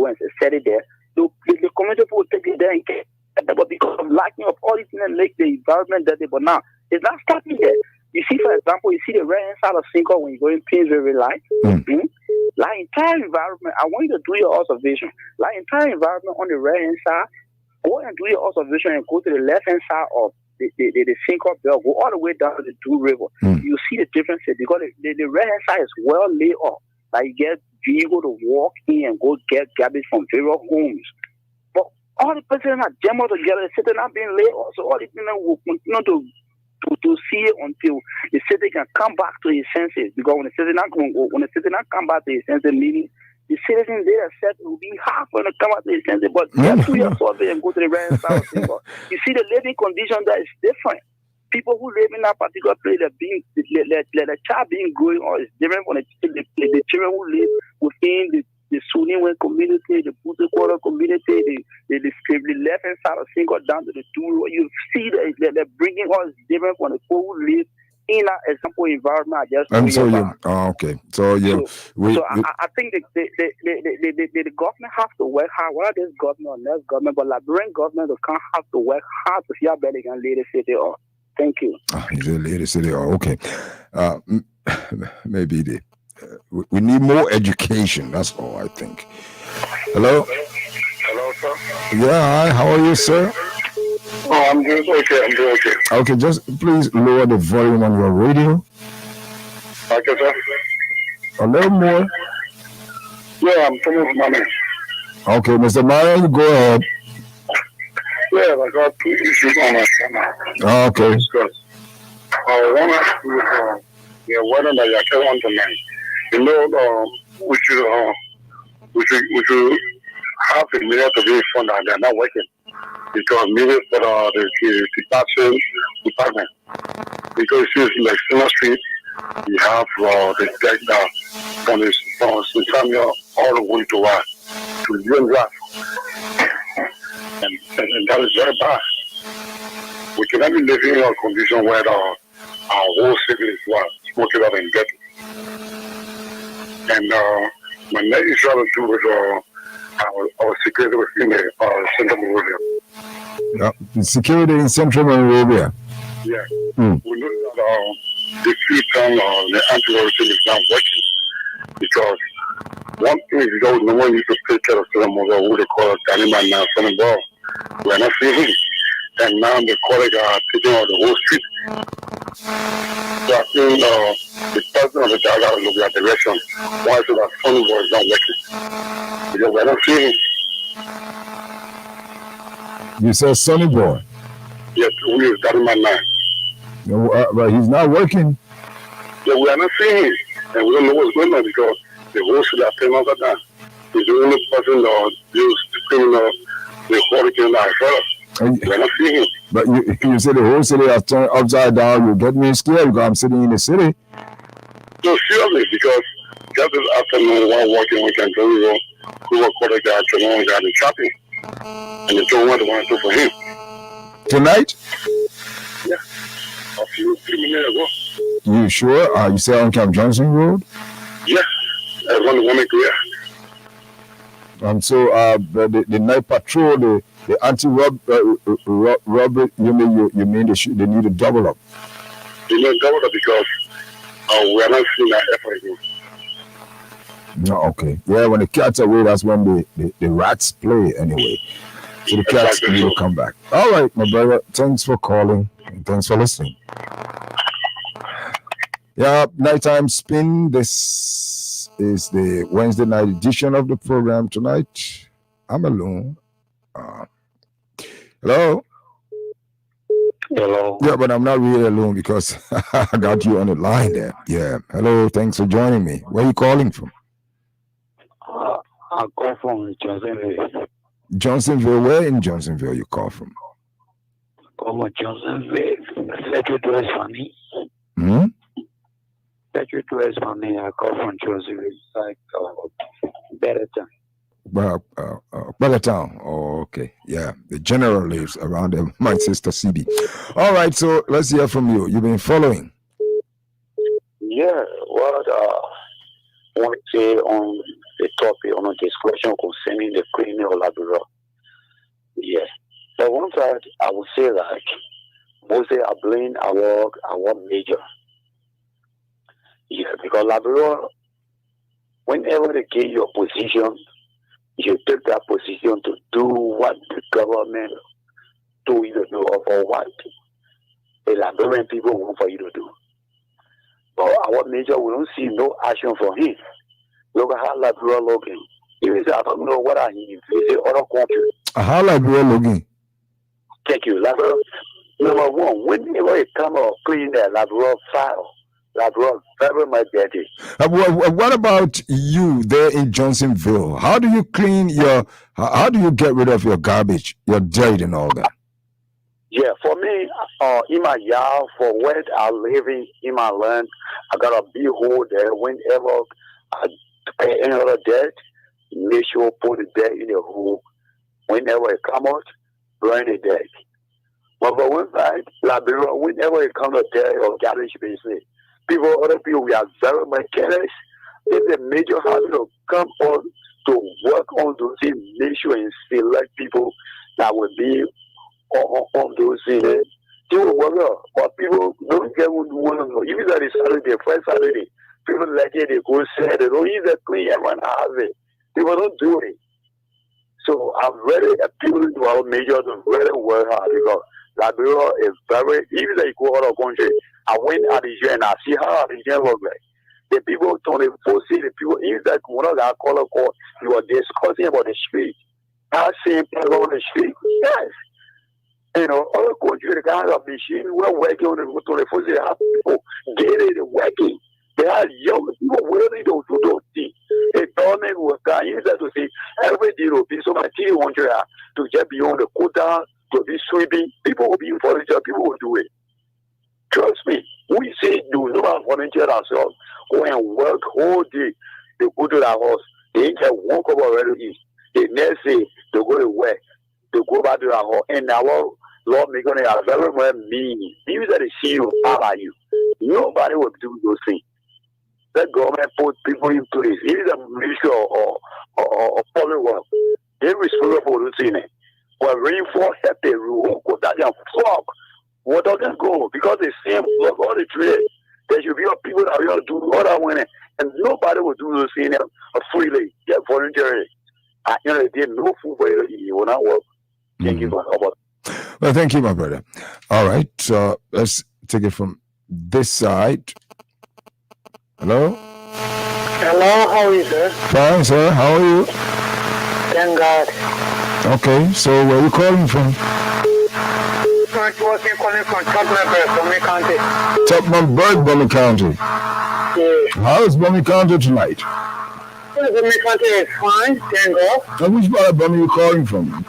and set it there. The community people take it there and get it, but because of lacking of all these things and make the environment dirty, but now it's not stopping there. You see, for example, you see the right hand side of Cinco when you go in Painsbury Line. Like entire environment, I want you to do your observation. Like entire environment on the right hand side, go and do your observation and go to the left hand side of the Cinco Belt, go all the way down to the Dew River. You see the differences because the right hand side is well laid off. Like you get vehicle to walk in and go get garbage from various homes. But all the places are jammed together, the city not being laid off. So all these things will continue to see it until the city can come back to its senses. Because when the city not come back to its senses, meaning the citizens there said it will be hard for them to come back to its senses. But just do your survey and go to the right side. You see the living condition that is different. People who live in that particular place, the child being growing or is different from the children who live within the Sunni community, the Putu Quarter community, the left hand side of Cinco down to the Dew. You see that they're bringing us different from the people who live in that example environment. Okay. So I think the government has to work hard. Whether this government or next government, but Liberian government can't have to work hard to see how better they can lead the city on. Thank you. He's a lady city. Okay. Maybe we need more education. That's all I think. Hello? Hello, sir. Yeah, hi. How are you, sir? Oh, I'm doing okay. Okay, just please lower the volume on your radio. Okay, sir. A little more. Yeah, I'm coming from my man. Okay, Mr. Mario, go ahead. Yeah, I got two issues on my channel. Okay. One has to do whether that you can want to man. You know, we should have the media to be fund that they're not working. Because media for the taxing department. Because it's like Sinner Street, you have the deck down from St. Samuel all the way to UN Drive. And that is very bad. We cannot be living in a condition where our whole city is smoking out and dirty. And my next issue has to do with our security within the Central Monrovia. Security in Central Monrovia. Yeah. We know that the system, the anti-terrorism is not working. Because one thing is no one used to take care of Central Monrovia, who they call it Taliban now, Central Monrovia. We are not seeing him. And now the college are taking out the whole street. So I think the person of the child got to look at direction. Why so that Sonny Boy is not working? Because we are not seeing him. You said Sonny Boy? Yes, we are starting my mind. No, but he's not working. Yeah, we are not seeing him. And we don't know what's going on because the whole city are paying over time. He's the only person that used the criminal, the hurricane that I heard. We are not seeing him. But you say the whole city has turned upside down. You get me scared because I'm sitting in the city. No, seriously, because just this afternoon while walking on Canton Road, we were caught a guy, someone got in shopping. And they told one to want to for him. Tonight? Yeah. A few 3 minutes ago. You sure? You say on Camp Johnson Road? Yeah. I want to make clear. So the night patrol, the anti-robbery, you mean they need to double up? They need to double up because we are not seeing that effort again. No, okay. Yeah, when the cats are away, that's when the rats play anyway. So the cats need to come back. All right, my brother. Thanks for calling. And thanks for listening. Yeah, Nighttime Spin. This is the Wednesday night edition of the program tonight. I'm alone. Hello? Hello. Yeah, but I'm not really alone because I got you on the line there. Yeah. Hello, thanks for joining me. Where are you calling from? I call from Johnsonville. Johnsonville? Where in Johnsonville you call from? Come on, Johnsonville. Secretary is funny. Hmm? Secretary is funny. I call from Johnsonville. It's like Better Town. Better Town. Oh, okay. Yeah. The general lives around there. My sister CB. All right, so let's hear from you. You've been following. Yeah, what I want to say on the topic, on the discussion concerning the criminal labrador. Yeah. But one side, I would say like, mostly I blame our major. Yeah, because labrador, whenever they get your position, you take that position to do what the government told you to do or for what the Liberian people want for you to do. But our major, we don't see no action from him. Look at how Liberia looking. If you say, I don't know what I need, you say other country. How Liberia looking? Thank you. Liberia, number one, whenever it come out clean that Liberia file, Liberia very much dirty. What about you there in Johnsonville? How do you clean how do you get rid of your garbage, your dirt and all that? Yeah, for me, in my yard, for where I live in my land, I got a big hole there. Whenever I pay any other dirt, make sure put the dirt in the hole. Whenever it come out, burn the dirt. But for one side, Liberia, whenever it comes to dirt or garbage business, other people, we are very much careless. It's a major habit to come on to work on those things, make sure and select people that will be on those things. People work out, but people don't get one to know. Even that is Saturday, first Saturday, people like it, they go say they don't even clean, everyone has it. People don't do it. So I'm very appealing to our major to really work hard because Liberia is very, even if you go out of country, I went at the and I see how the region look like. The people don't foresee the people, even that one of that color code, you are discussing about the street. I see people on the street, yes. You know, other countries, the kind of machine, we're working on the 24, they have people getting it working. They are young people willing to do those things. A government worker, you have to say, every day will be so much 300 to get beyond the quota, to be sweeping. People will be volunteer, people will do it. Trust me, we say do not volunteer ourselves, go and work whole day. They go to the house, they ain't get one cup of already. The next day, they go to work, they go back to the house, and our lawmakers are very well mean. Even that they see you, power you. Nobody will do those things. The government put people in place, even the ministry or public work, they're responsible for those things. But rainfall help the rule, go down and fog. Water can go because the same block all the trade. There should be people that will do other winning, and nobody will do those things freely. Get voluntary. At the end of the day, no food for you, you will not work. Thank you for support. Well, thank you, my brother. All right, let's take it from this side. Hello? Hello, how are you, sir? Fine, sir. How are you? Thank God. Okay, so where are you calling from? I'm calling from Tubman County. Tubman Bummy County. Yes. How is Bummy County tonight? Tubman County is fine, thank God. And which part of Bummy are you calling from?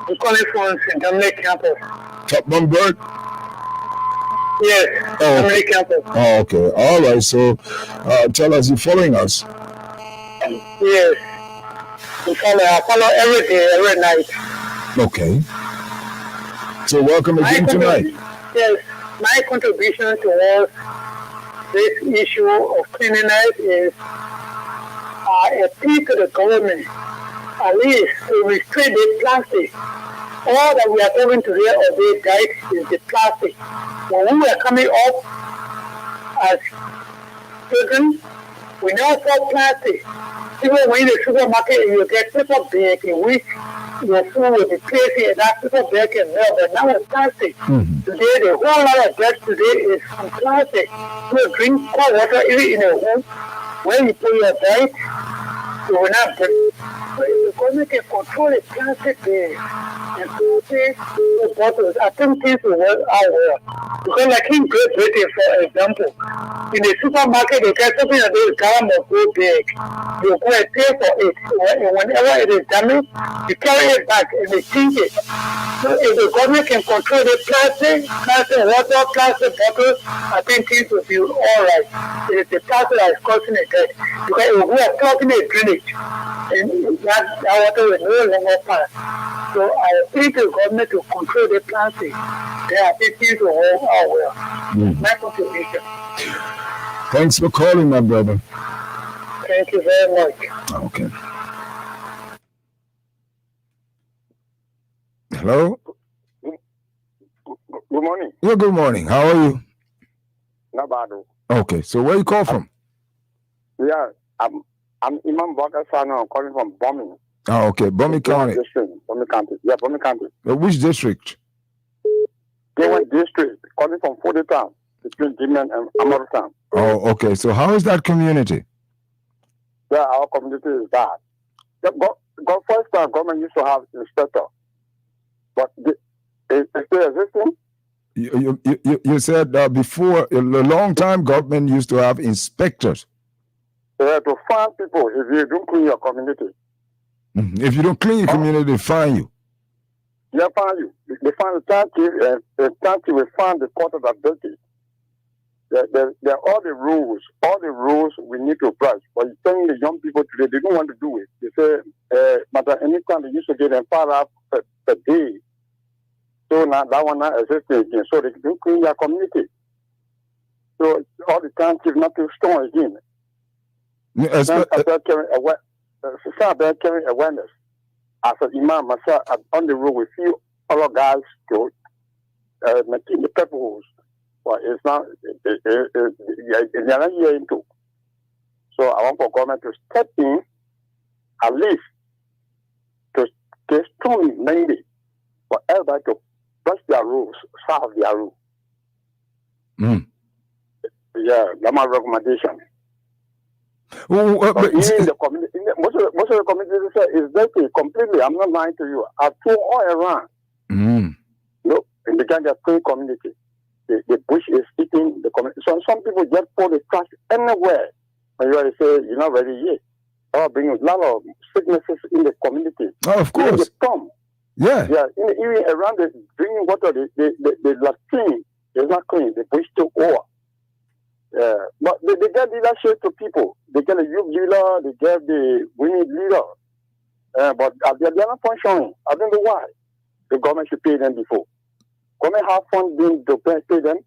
I'm calling from St. Dominic campus. Tubman Bird? Yes, Oh. Dominic campus. Oh, okay. All right, so tell us, you're following us? Yes. I follow every day, every night. Okay. So welcome again tonight. Yes, my contribution towards this issue of cleanliness is a plea to the government, at least to restrict the plastic. All that we are talking today or they died is the plastic. When we were coming up as children, we never saw plastic. Even when in the supermarket, you get paper bag in which your food will be placed in that paper bag and milk, but now it's plastic. Mm-hmm. Today, the whole lot of bread today is from plastic. You drink cold water even in a home. When you put your bag, you will not break. So if the government can control the plastic bag and plastic bottles, I think things will work out well. Because like in Great Britain, for example, in the supermarket, they get something that is gallon of gold bag. You go and pay for it. And whenever it is damaged, you carry it back and they change it. So if the government can control the plastic water, plastic bottles, I think things will be all right. It is the plastic that is causing the death. Because if we are clogging the drainage, and that water will no longer pass. So I think the government to control the plastic. There are things to work out well. My contribution. Thanks for calling, my brother. Thank you very much. Okay. Hello? Good morning. Yeah, good morning. How are you? Not bad. Okay, so where you call from? Yeah, I'm Imam Bakar Sano. I'm calling from Bombing. Oh, okay. Bummy County. Bombing County. Yeah, Bombing County. Which district? Glenwood District. Calling from 40 Town. Between Demon and Amaru Town. Oh, okay. So how is that community? Yeah, our community is bad. God first time government used to have inspector. But it's still existing. You said before, a long time, government used to have inspectors. To find people if you don't clean your community. Mm-hmm. If you don't clean your community, they fine you. They find you. They find the county, and the county will find the quarter that dirty. There are all the rules we need to brush. But you're telling the young people today, they don't want to do it. They say, but anytime they used to get them 5 hours per day. So now that one not existing again. So they can clean their community. So all the county is not too strong again. About carrying awareness. As an imam, myself, on the road with few other guys to maintain the purpose. But it's not, they're not here into. So I want for government to step in, at least, to get strong mainly for everybody to brush their rules, solve their rules. Yeah, that's my recommendation. But in the community, most of the community say is dirty completely. I'm not lying to you. I tour all around. Look, in the Ganja Free community, the bush is eating the community. So some people just pour the trash anywhere. And you say you're not ready yet. Oh, bring a lot of sicknesses in the community. Oh, of course. Even the storm. Yeah. Yeah. Even around the drinking water, the latrine is not clean. The bush too over. But they get leadership to people. They get a youth leader, they get the women leader. But they're not functioning. I don't know why. The government should pay them before. Government have funding to pay them.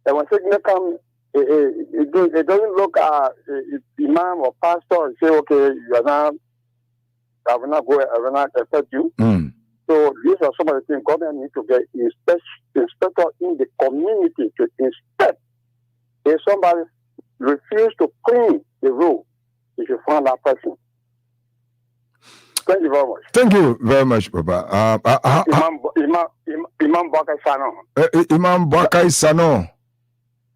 And when sickness comes, it doesn't look at imam or pastor and say, okay, you are not, I will not accept you. So these are some of the things government needs to get inspector in the community to inspect. If somebody refuses to clean the road, you should find that person. Thank you very much. Thank you very much, Papa. Imam Bakai Sano. Imam Bakai Sano.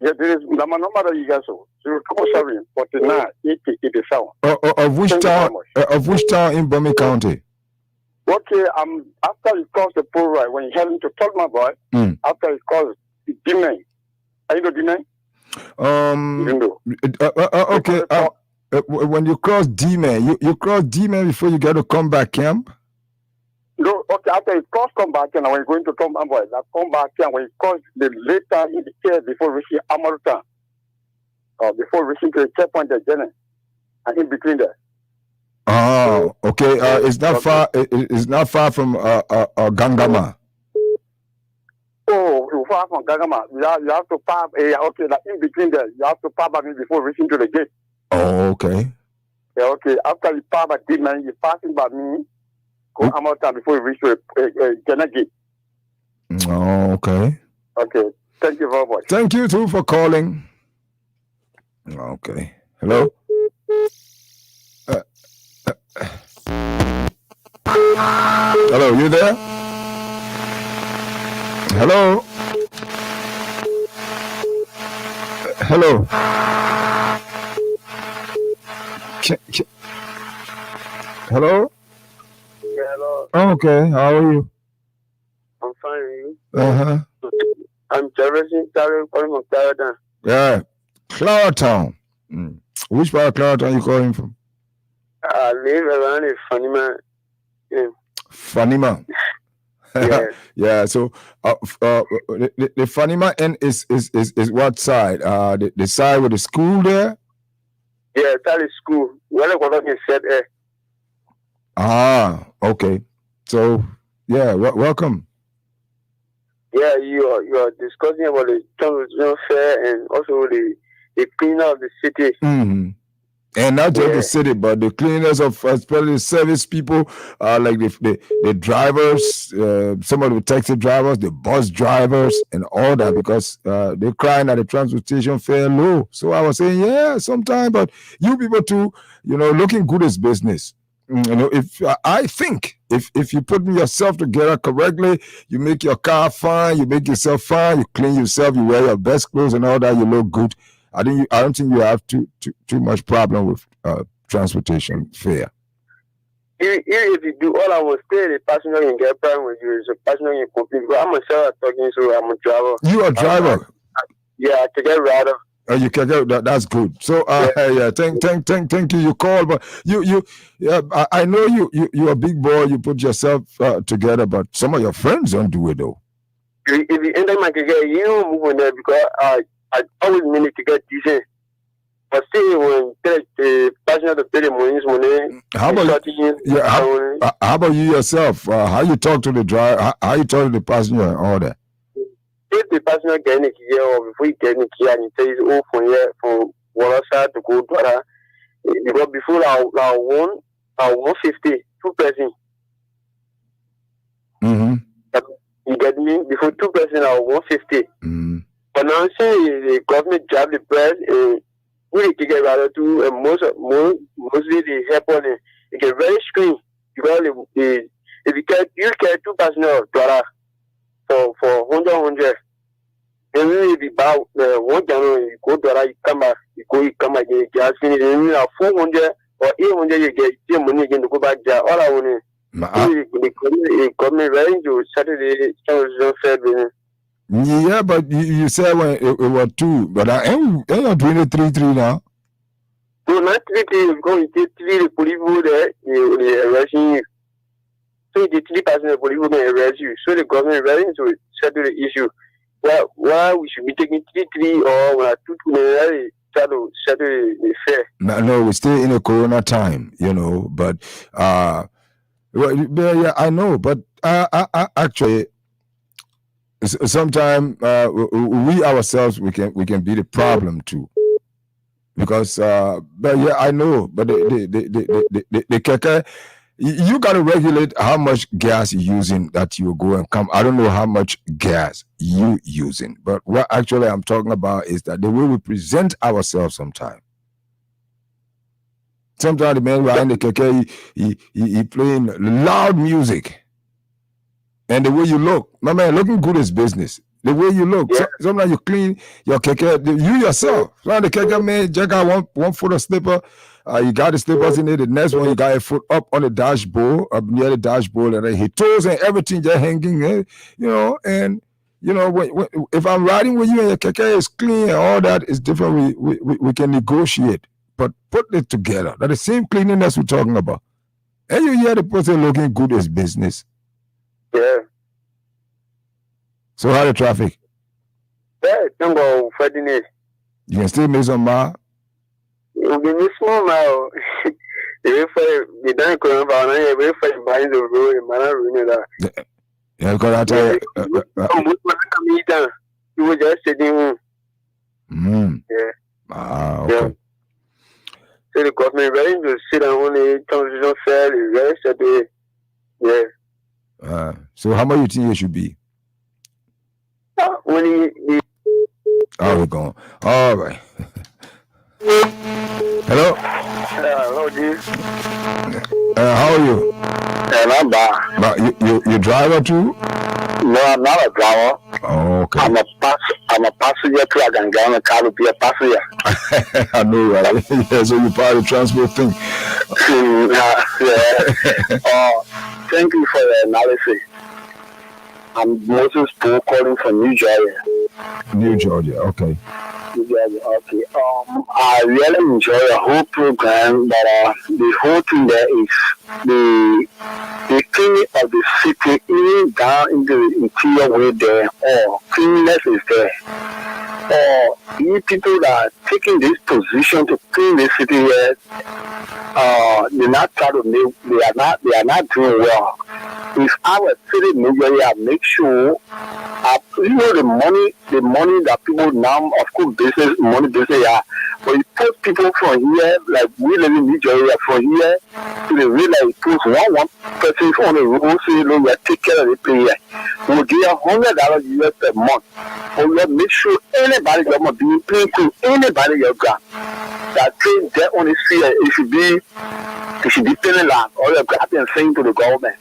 Yeah, there is the number you guys so 077 49 80 87. Of which town? Of which town in Bomi County? Okay, after you cross the pool right when you head into Tolma boy, after you cross Dimeng. Are you know Dimeng? Okay. When you cross Dimeng, you cross Dimeng before you get to Combat Camp? No, okay, after you cross Combat Camp, when you're going to Tolma boy, that Combat Camp, when you cross the later in the care before reaching Amaruta, before reaching to the checkpoint the journey, and in between there. Oh, okay. It's not far. It's not far from Gangama. Oh, you far from Gangama. You have to park. Okay, like in between there, you have to park before reaching to the gate. Oh, okay. Yeah, okay. After you park at Dimeng, you're passing by me. Go Amauta before you reach to Ghana gate. Oh, okay. Okay. Thank you very much. Thank you too for calling. Okay. Hello. Hello, you there? Hello? Hello? Hello? Yeah, hello. Okay, how are you? I'm fine. Uh-huh. I'm Jefferson Tarek calling from Clarendon. Yeah. Clarendon. Which part of Clarendon you calling from? I live around in Fanima. Yeah. Fanima. Yeah. Yeah. So the Fanima end is what side? The side with the school there? Yeah, that is school. Well, what I said there. Ah, okay. So yeah, welcome. Yeah, you are discussing about the transition fair and also the cleaner of the city. Mm-hmm. And not just the city, but the cleaners of especially the service people, like the drivers, some of the taxi drivers, the bus drivers, and all that, because they're crying at the transportation fare low. So I was saying, yeah, sometime, but you people too, looking good is business. If I think if you put yourself together correctly, you make your car fine, you make yourself fine, you clean yourself, you wear your best clothes and all that, you look good. I don't think you have too much problem with transportation fare. If you do all I will say, the passenger can get problem with you. The passenger can compete. But I'm a seller talking, so I'm a driver. You are a driver? Yeah, I can get rider. You can get that. That's good. So yeah, thank you. You call, but I know you're a big boy. You put yourself together, but some of your friends don't do it though. If you enter my career, you move on there because I always manage to get decent. But still, when the passenger to pay the money, how about you yourself? How you talk to the driver? How you talk to the passenger and all that? If the passenger get in here or before you get in here and he says, oh, from here, from Warasa to go to because before I 150, 2 person. Mm-hmm. You get me? Before 2 person, I 150. Mm-hmm. But now, say the government drive the price, we can get rather too, and mostly the airport, it get very screen because if you get 2 passenger dollar for 100, then if you buy 1 January, you go dollar, you come back, you gas finish, and you have 400 or 800, you get your money again to go back there. All I want the government ready to Saturday fair business. Yeah, but you said when it was 2, but ain't you doing it 3-3 now? No, not 3-3. Because you take 3, the police will there, they arresting you. So the 3 person, the police will arrest you. So the government ready to settle the issue. Why we should be taking 3-3 or when 2-2, try to settle the fair? No, we're still in a corona time, but yeah, I know, but actually. Sometimes we ourselves we can be the problem too, because but yeah, I know, but the keke, you got to regulate how much gas you're using that you go and come. I don't know how much gas you using, but what actually I'm talking about is that the way we present ourselves sometimes. Sometimes the man riding the keke, he playing loud music. And the way you look, my man, looking good is business. The way you look, sometimes you clean your keke, you yourself. Sometimes the keke man just got one foot of slipper. You got the slippers in there. The next one, you got a foot up on the dashboard, up near the dashboard, and then his toes and everything just hanging, and if I'm riding with you and your keke is clean and all that is different, we can negotiate. But put it together. That the same cleanliness we're talking about. And you hear the person looking good is business. Yeah. So how the traffic? Yeah, don't go for the next. You can still make some ma. You give me small now. They don't come about it. Wait for the buying the road, man. Ruin that. Yeah, because I tell you. You were just sitting. Yeah. Okay. Yeah. So the government ready to sit down on the transition fairly, very steady. Yeah. So how much you think it should be? When he We're going. All right. Hello. hello, dude. How are you? And I'm back. But you driver too? No, I'm not a driver. Oh, okay. I'm a passenger too. I can get on a car to be a passenger. I know, right? Yeah, so you part of the transport thing. Thank you for the analysis. I'm Moses Poe calling from New Georgia. New Georgia, okay. New Georgia, okay. I really enjoy the whole program, but the whole thing there is the cleaning of the city, even down into the interior way there, or cleanliness is there. Or you people that are taking this position to clean the city here, they're not trying to make, they are not doing well. If I were city majorly, I make sure, the money that people now, of course, money business, yeah. But you put people from here, like we live in New Jersey, from here to the real, like put one person on the road, say, look, we take care of the place here. We'll give $100 US per month. But we'll make sure anybody that might be paying to anybody your ground that train there on the street, it should be paying land. All your grant and saying to the government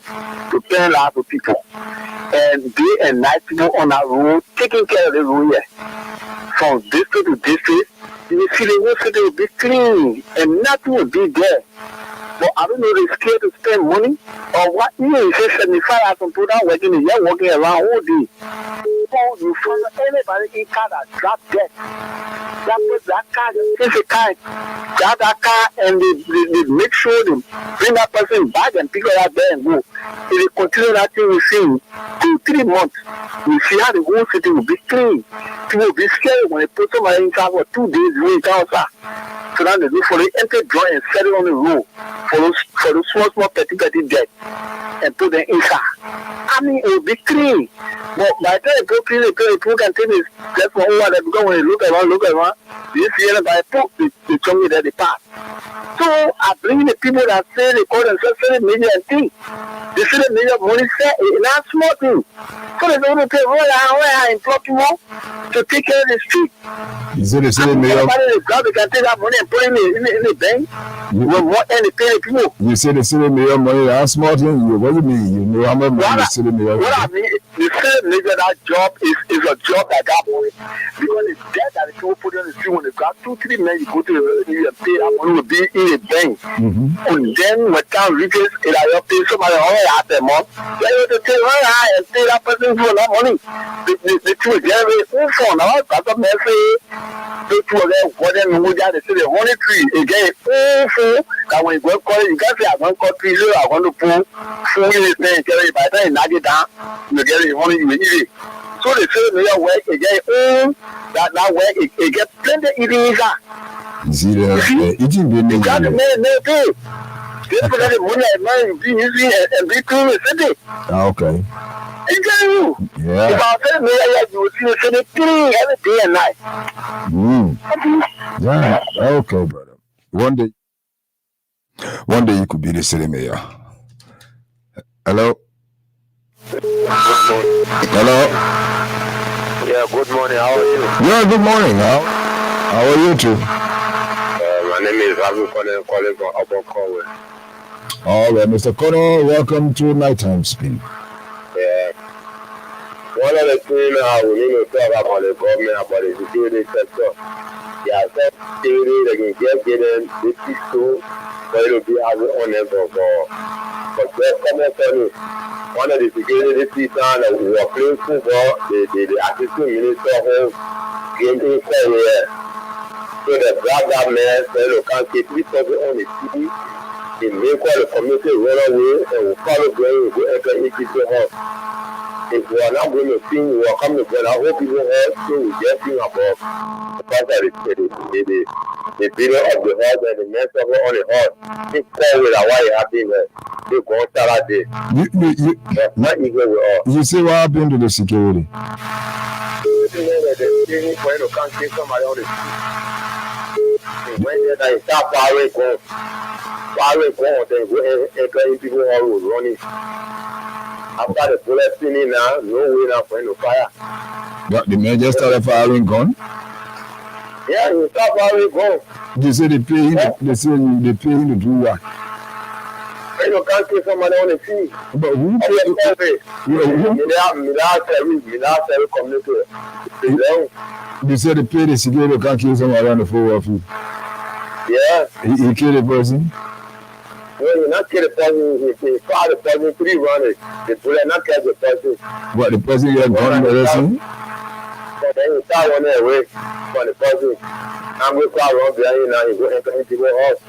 to pay land to people. And day and night, people on that road, taking care of the road here. From district to district, you see the whole city will be clean and nothing will be there. But I don't know, they're scared to spend money or what? You say 75,000 people that working, you're walking around all day. So you find anybody in car that drop dead. That car, take a car, grab that car, and they make sure they bring that person back and pick her up there and go. If they continue that thing within 2-3 months, you see how the whole city will be clean. People will be scared when they put somebody in car for 2 days, doing outside. So now they do for the empty drawing and set it on the road for those small petty dead and put them inside. I mean, it will be clean. But by the time they clean it, people can take this just for over there because when they look around, you see anybody put the tongue there, they pass. So I bring the people that say they call themselves city media and things. They say the media money say it's not small thing. So they don't pay where employ people to take care of the street. You say the city media? They can take that money and put it in the bank. They pay the people. You say the city media money, that's small thing. What do you mean? You know how much money the city media? What I mean, the city media, that job is a job that got money. Because it's dead that the people put on the street when they got 2-3 men, you go to the pay that money will be in a bank. And then when time reaches, it I pay somebody $100 a month. Then you have to take $100 and pay that person for that money. The two generate phone. Now I got a message. The two of them, what them move down, they say the honey tree again. Phone. That when you go call it, you can't say I want to call tree, I want to pull phone in his name. By the time you knock it down, you get it honey, you eat it. So they say they work again. That work it get plenty eating inside. You see the eating business. You got the man too. They put the money and money be easy and be clean the city. Okay. Exactly. Yeah. If I say me, you will see the city clean every day and night. Yeah. Okay, brother. One day you could be the city mayor. Hello. Hello. Yeah. Good morning. How are you? Yeah. Good morning. How are you too? My name is Ravi Connor, calling from Upper Conway. All right, Mr. Connor, welcome to Nighttime Speak. Yeah. One of the things we need to talk about the government, about the security sector. Yeah, security, they can get them, this is too, but it will be as on them for just coming from me. One of the security people that we were playing football, the assistant minister who came in here. So they grab that man, so they can't keep this person on the TV. They make all the community run away and we follow going and go enter into the house. If we are not going to sing, we are coming to I hope people heard, so we just sing about the fact that the video of the house and the men suffer on the house. They call with why it happened there. They go on Saturday. That's not equal with all. You see what happened to the security? You know that the for you can't see somebody on the street. When they start firing guns, then go and people all running. After the bullet spinning now, no way now for him to fire. Yeah, the man just started firing gun. Yeah, he start firing guns. They say they pay him. They say they pay him to do what? When you can't kill somebody on the field. But who They say they pay the security, they can't kill somebody on the football field. Yeah. He killed a person. When you not kill the person, he fire the person 3 rounds. The bullet not catch the person. What, the person get gun medicine? So then you start running away from the person. I'm going to call around behind you now. He go enter into the house.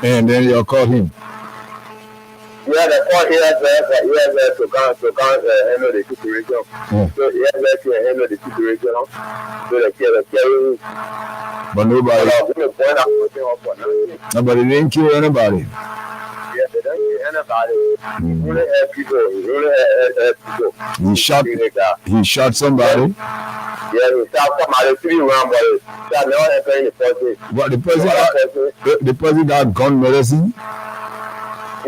And then you call him. Yeah, the court ESS to handle the situation. So ESS to handle the situation. So they carry. But nobody didn't kill anybody. Yeah, they don't kill anybody. He really had people. He shot somebody. Yeah, he shot somebody 3 rounds, but that never happened in the person. But the person got gun medicine.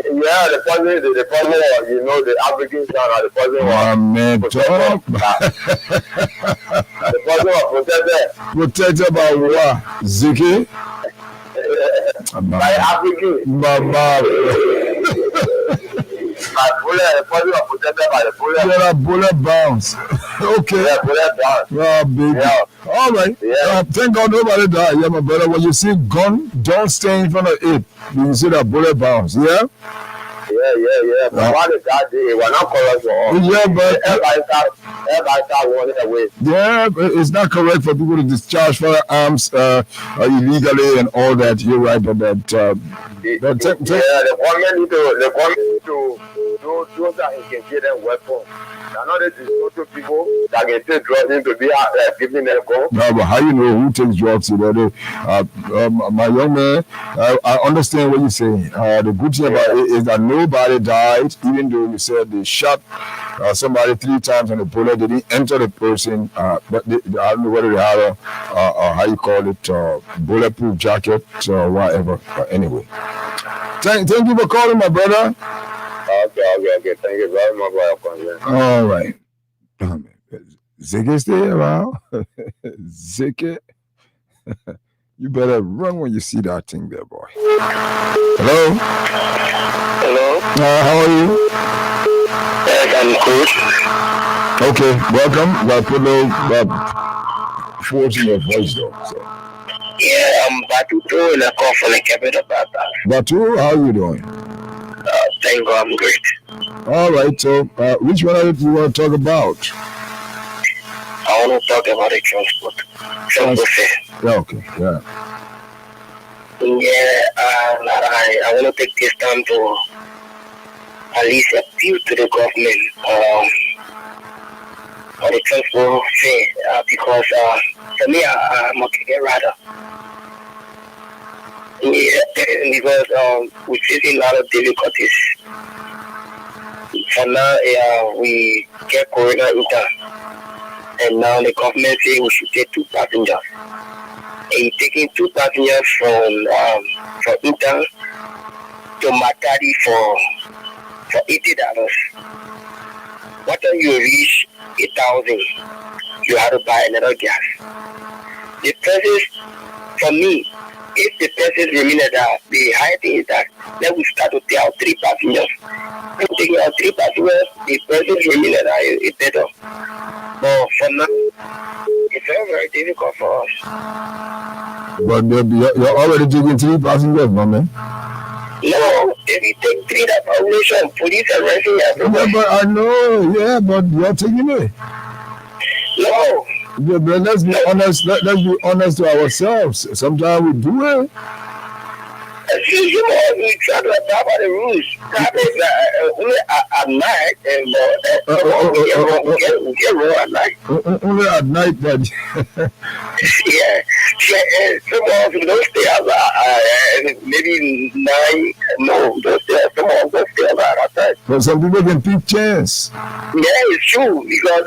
Yeah, the person was, you know, the African sound, the person was. Man, talk. The person was protected. Protected by what? Ziki? By African. By bullet, the person was protected by the bullet. Yeah, bullet bounce. Okay. Yeah, bullet bounce. Oh, baby. Yeah. All right. Yeah. Thank God nobody died. Yeah, my brother. When you see gun, don't stay in front of it. You can see that bullet bounce. Yeah? Yeah. But why the guy did it? We're not correct for all. Yeah, but everybody start running away. Yeah, it's not correct for people to discharge firearms illegally and all that. You're right about that. The government need to do that he can get them weapons. Another disposable people that can take drugs into be giving them go. No, but how you know who takes drugs? My young man, I understand what you're saying. The good thing about it is that nobody died, even though you said they shot somebody 3 times and the bullet didn't enter the person. But I don't know whether they had a how you call it, bulletproof jacket or whatever. But anyway, thank you for calling, my brother. Okay. Thank you very much for your comment. All right. Ziggy stay around. Ziggy. You better run when you see that thing there, boy. Hello? Hello? How are you? Yes, I'm good. Okay, welcome. Well, put a little force in your voice, though. So. Yeah, I'm Batu in a call from the capital. Batu, how are you doing? Thank God, I'm great. All right, so which one of you want to talk about? I want to talk about the transport fare. Yeah, okay, yeah. Yeah, I want to take this time to at least appeal to the government on the transport fare because for me, I'm a ticket rider. Yeah, because we're facing a lot of difficulties. For now, we get Corona Inter, and now the government say we should take 2 passengers. And you're taking 2 passengers from Inter to Matadi for $80. After you reach 8,000, you have to buy another gas. The prices for me if the person remain that, the high thing is that then we start to take out 3 passengers. If we take out 3 passengers, the person remain that is better. But for now, it's very, very difficult for us. But you're already taking 3 passengers, my man. No, if you take 3 that population, police arresting everyone. Yeah, but I know, yeah, but you're taking it. No. Yeah, but let's be honest. Let's be honest to ourselves. Sometimes we do it. You know, we try to abide by the rules. Only at night, and we get wrong at night. Only at night, but yeah. Some of us don't stay outside. Maybe 9. No, don't stay. Some of us don't stay outside. But some people can pick chance. Yeah, it's true because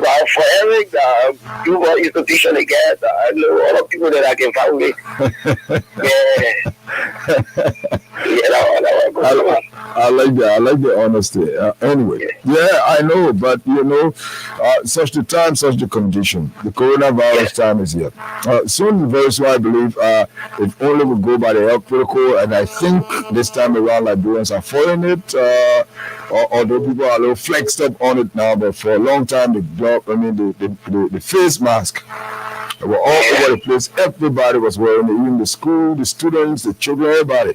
well, for every Cuba institution again, I know all the people that I can find with. Yeah. I like that. I like the honesty. Anyway, yeah, I know, but such the time, such the condition. The coronavirus time is here. Soon, very soon, I believe, if only we go by the health protocol, and I think this time around, Liberians are following it. Although people are a little flexed up on it now, but for a long time, the face mask. They were all over the place. Everybody was wearing it, even the school, the students, the children, everybody.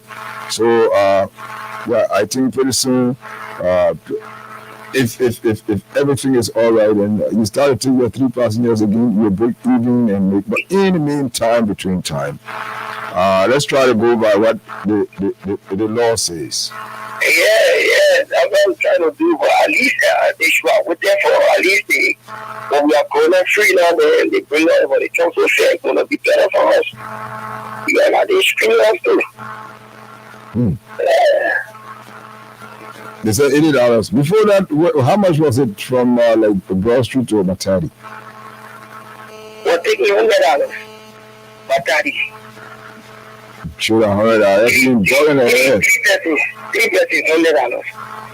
So, I think pretty soon, if everything is all right and you start to take your 3 passengers again, you break even and make. But in the meantime, between time, let's try to go by what the law says. Yeah, that's what I'm trying to do. But at least they should have with them for at least when we are corona free now, man, they bring out but the council say it's gonna be better for us. You got they screen us too. They said $80. Before that, how much was it from Broad Street to Matadi? Well, take me $100. Matadi. Sure, $100. That's been bugging their head. 3 persons, $100.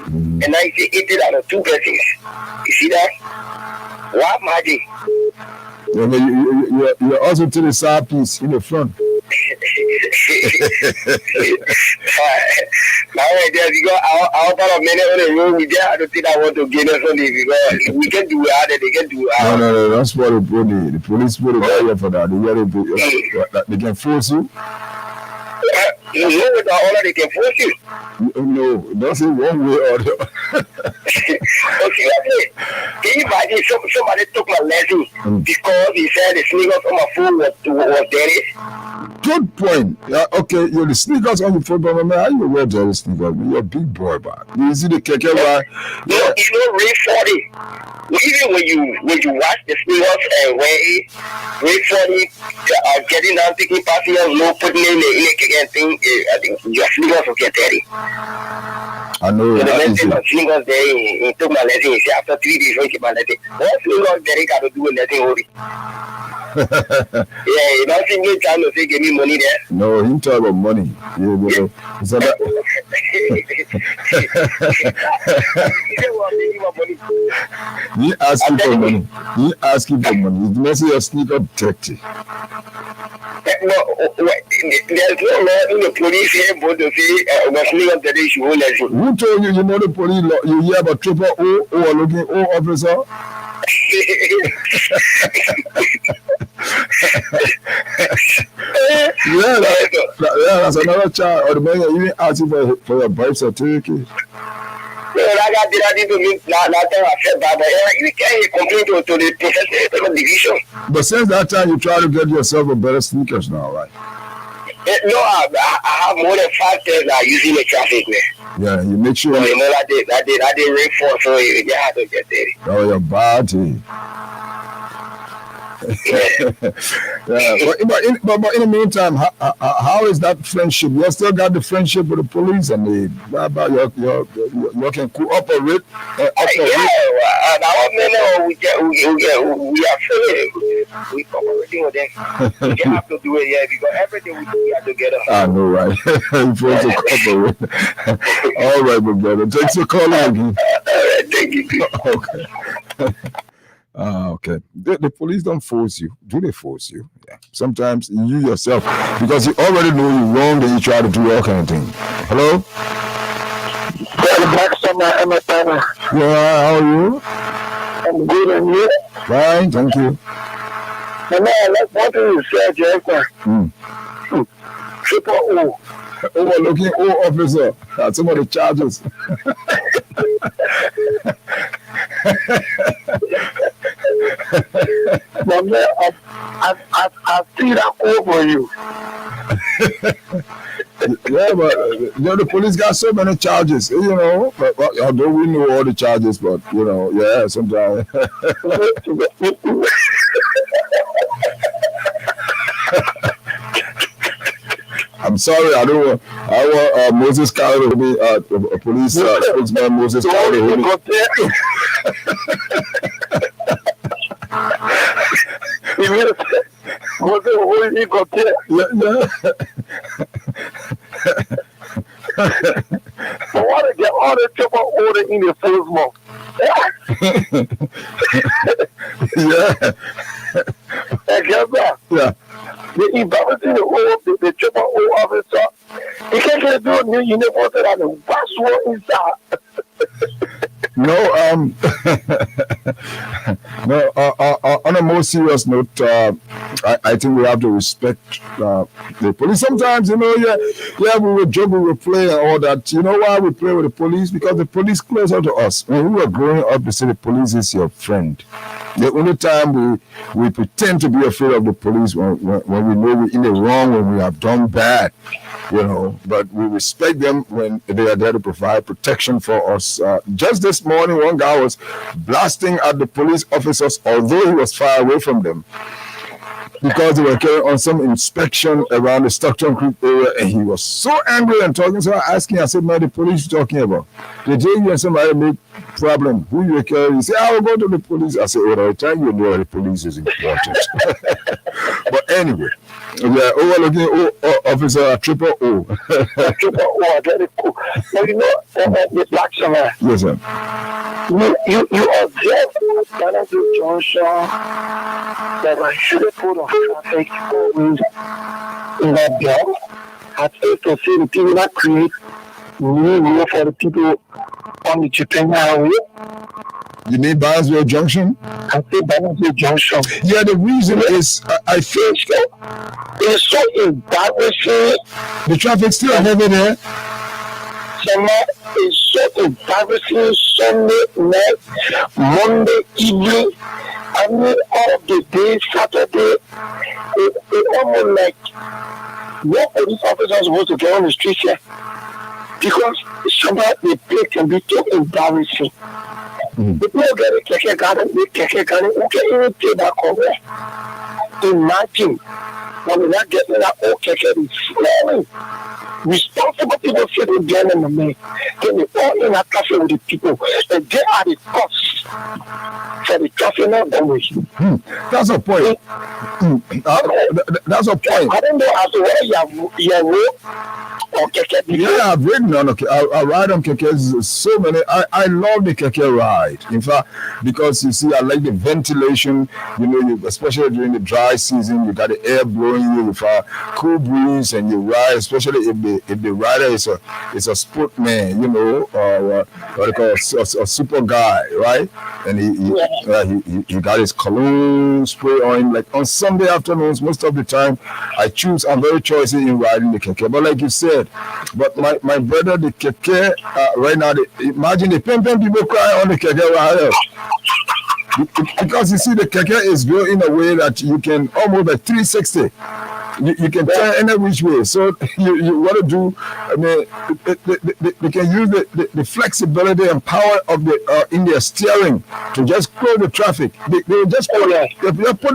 And now you say $80, 2 persons. You see that? What magic? You're also to the side piece in the front. Now, because our part of many on the road, we just I don't think I want to get us on it because we can do it, they can do it. No, that's what the police put it out here for that. They can force you. You know with all they can force you. No, don't say one way or the other. Okay, can you imagine somebody took my lesson because he said the sneakers on my phone was dirty? Good point. Yeah, okay, you're the sneakers on your foot, but man, how you wear dirty sneakers? You're a big boy, man. You see the keke ride? Yeah. You know, Ray 40. Even when you watch the sneakers and Ray 40 getting down, taking passengers, no putting in the keke thing, I think your sneakers will get dirty. I know. So the man said, sneakers there, he took my lesson. He said, after 3 days, when he my lesson, what sneakers there got to do with nothing holy? Yeah, you don't see me trying to say give me money there. No, he talk about money. Yeah. So that... He asking for money. He asking for money. It's messy your sneaker dirty. No, there's no law in the police here, but to say was sneaker dirty, she won't let you. Who told you you know the police law? You hear about triple O or looking O officer? That's another child. Or the man even asking for your birth certificate. I got to me not I said that, but you can't complain to the professional division. But since that time, you try to get yourself a better sneakers now, right? No, I have more than 5 days using the traffic, man. Yeah, you make sure. You know, I did rainfall, so you have to get there. Oh, your body. Yeah. But in the meantime, how is that friendship? You still got the friendship with the police, and you can cooperate. Our men, we are feeling we cooperating with them. We just have to do it, yeah, because everything we do, we are together. I know, right? You're supposed to cooperate. All right, my brother. Thanks for calling again. Thank you. Okay. Okay. The police don't force you. Do they force you? Yeah. Sometimes you yourself, because you already know you're wrong, then you try to do all kind of things. Hello? Yeah, how are you? I'm good, and you? Fine, thank you. And I like what you said, Jeff. Triple O. Overlooking O officer at some of the charges. But man, I see that O for you. Yeah, but the police got so many charges, But although we know all the charges, but yeah, sometimes. I'm sorry, I want Moses Carter to be a police spokesman. Moses Carter. I want to get all the triple order in the first month. Yeah. And guess what? Yeah. The embarrassing the triple O officer, he can't get a new uniform and the worst one inside. No, no. On a more serious note, I think we have to respect the police. Sometimes, we will joke, we will play and all that. You know why we play with the police? Because the police closer to us. When we were growing up, they say the police is your friend. The only time we pretend to be afraid of the police when we know we're in the wrong, when we have done bad, but we respect them when they are there to provide protection for us. Just this morning, one guy was blasting at the police officers, although he was far away from them, because they were carrying on some inspection around the Stockton Creek area, and he was so angry and talking. So I asked him, I said, man, the police you talking about? Did you and somebody make problem? Who you carrying? He said, I will go to the police. I said, well, by the time you know the police is important. But anyway, yeah, overlooking officer Triple O. Triple O, very cool. But the black summer. Yes, sir. You observe Manager Johnson that I should have put on traffic always in that bill. I think to see the people that create new rule for the people on the Japan Highway. You need Barnesville Junction? I think Barnesville Junction. Yeah, the reason is I feel it's so embarrassing. The traffic's still heavy there. Is so embarrassing. Sunday night, Monday evening, I mean all of the day, Saturday, it almost like what police officers are supposed to get on the street here, because sometimes the place can be so embarrassing. The people get a keke garden, who can even take that cover. Imagine when we're not getting that old keke is flowing. Responsible people sitting behind them and me. Then they all in a cafe with the people. And they are the costs for the traffic not always. That's a point. That's a point. I don't know as to whether you have or keke. Yeah, I've ridden on I ride on kekes so many. I love the keke ride. In fact, because you see, I like the ventilation. Especially during the dry season, you got the air blowing you with a cool breeze, and you ride. Especially if the rider is a sportman, what they call a super guy, right? And he got his cologne spray on. Like on Sunday afternoons, most of the time, I'm very choosy in riding the keke. But like you said, but my brother, the keke, right now, imagine the pem people cry on the keke right. Because you see, the keke is built in a way that you can almost like 360. You can turn any which way. So you want to do, they can use the flexibility and power of the in their steering to just close the traffic. They just put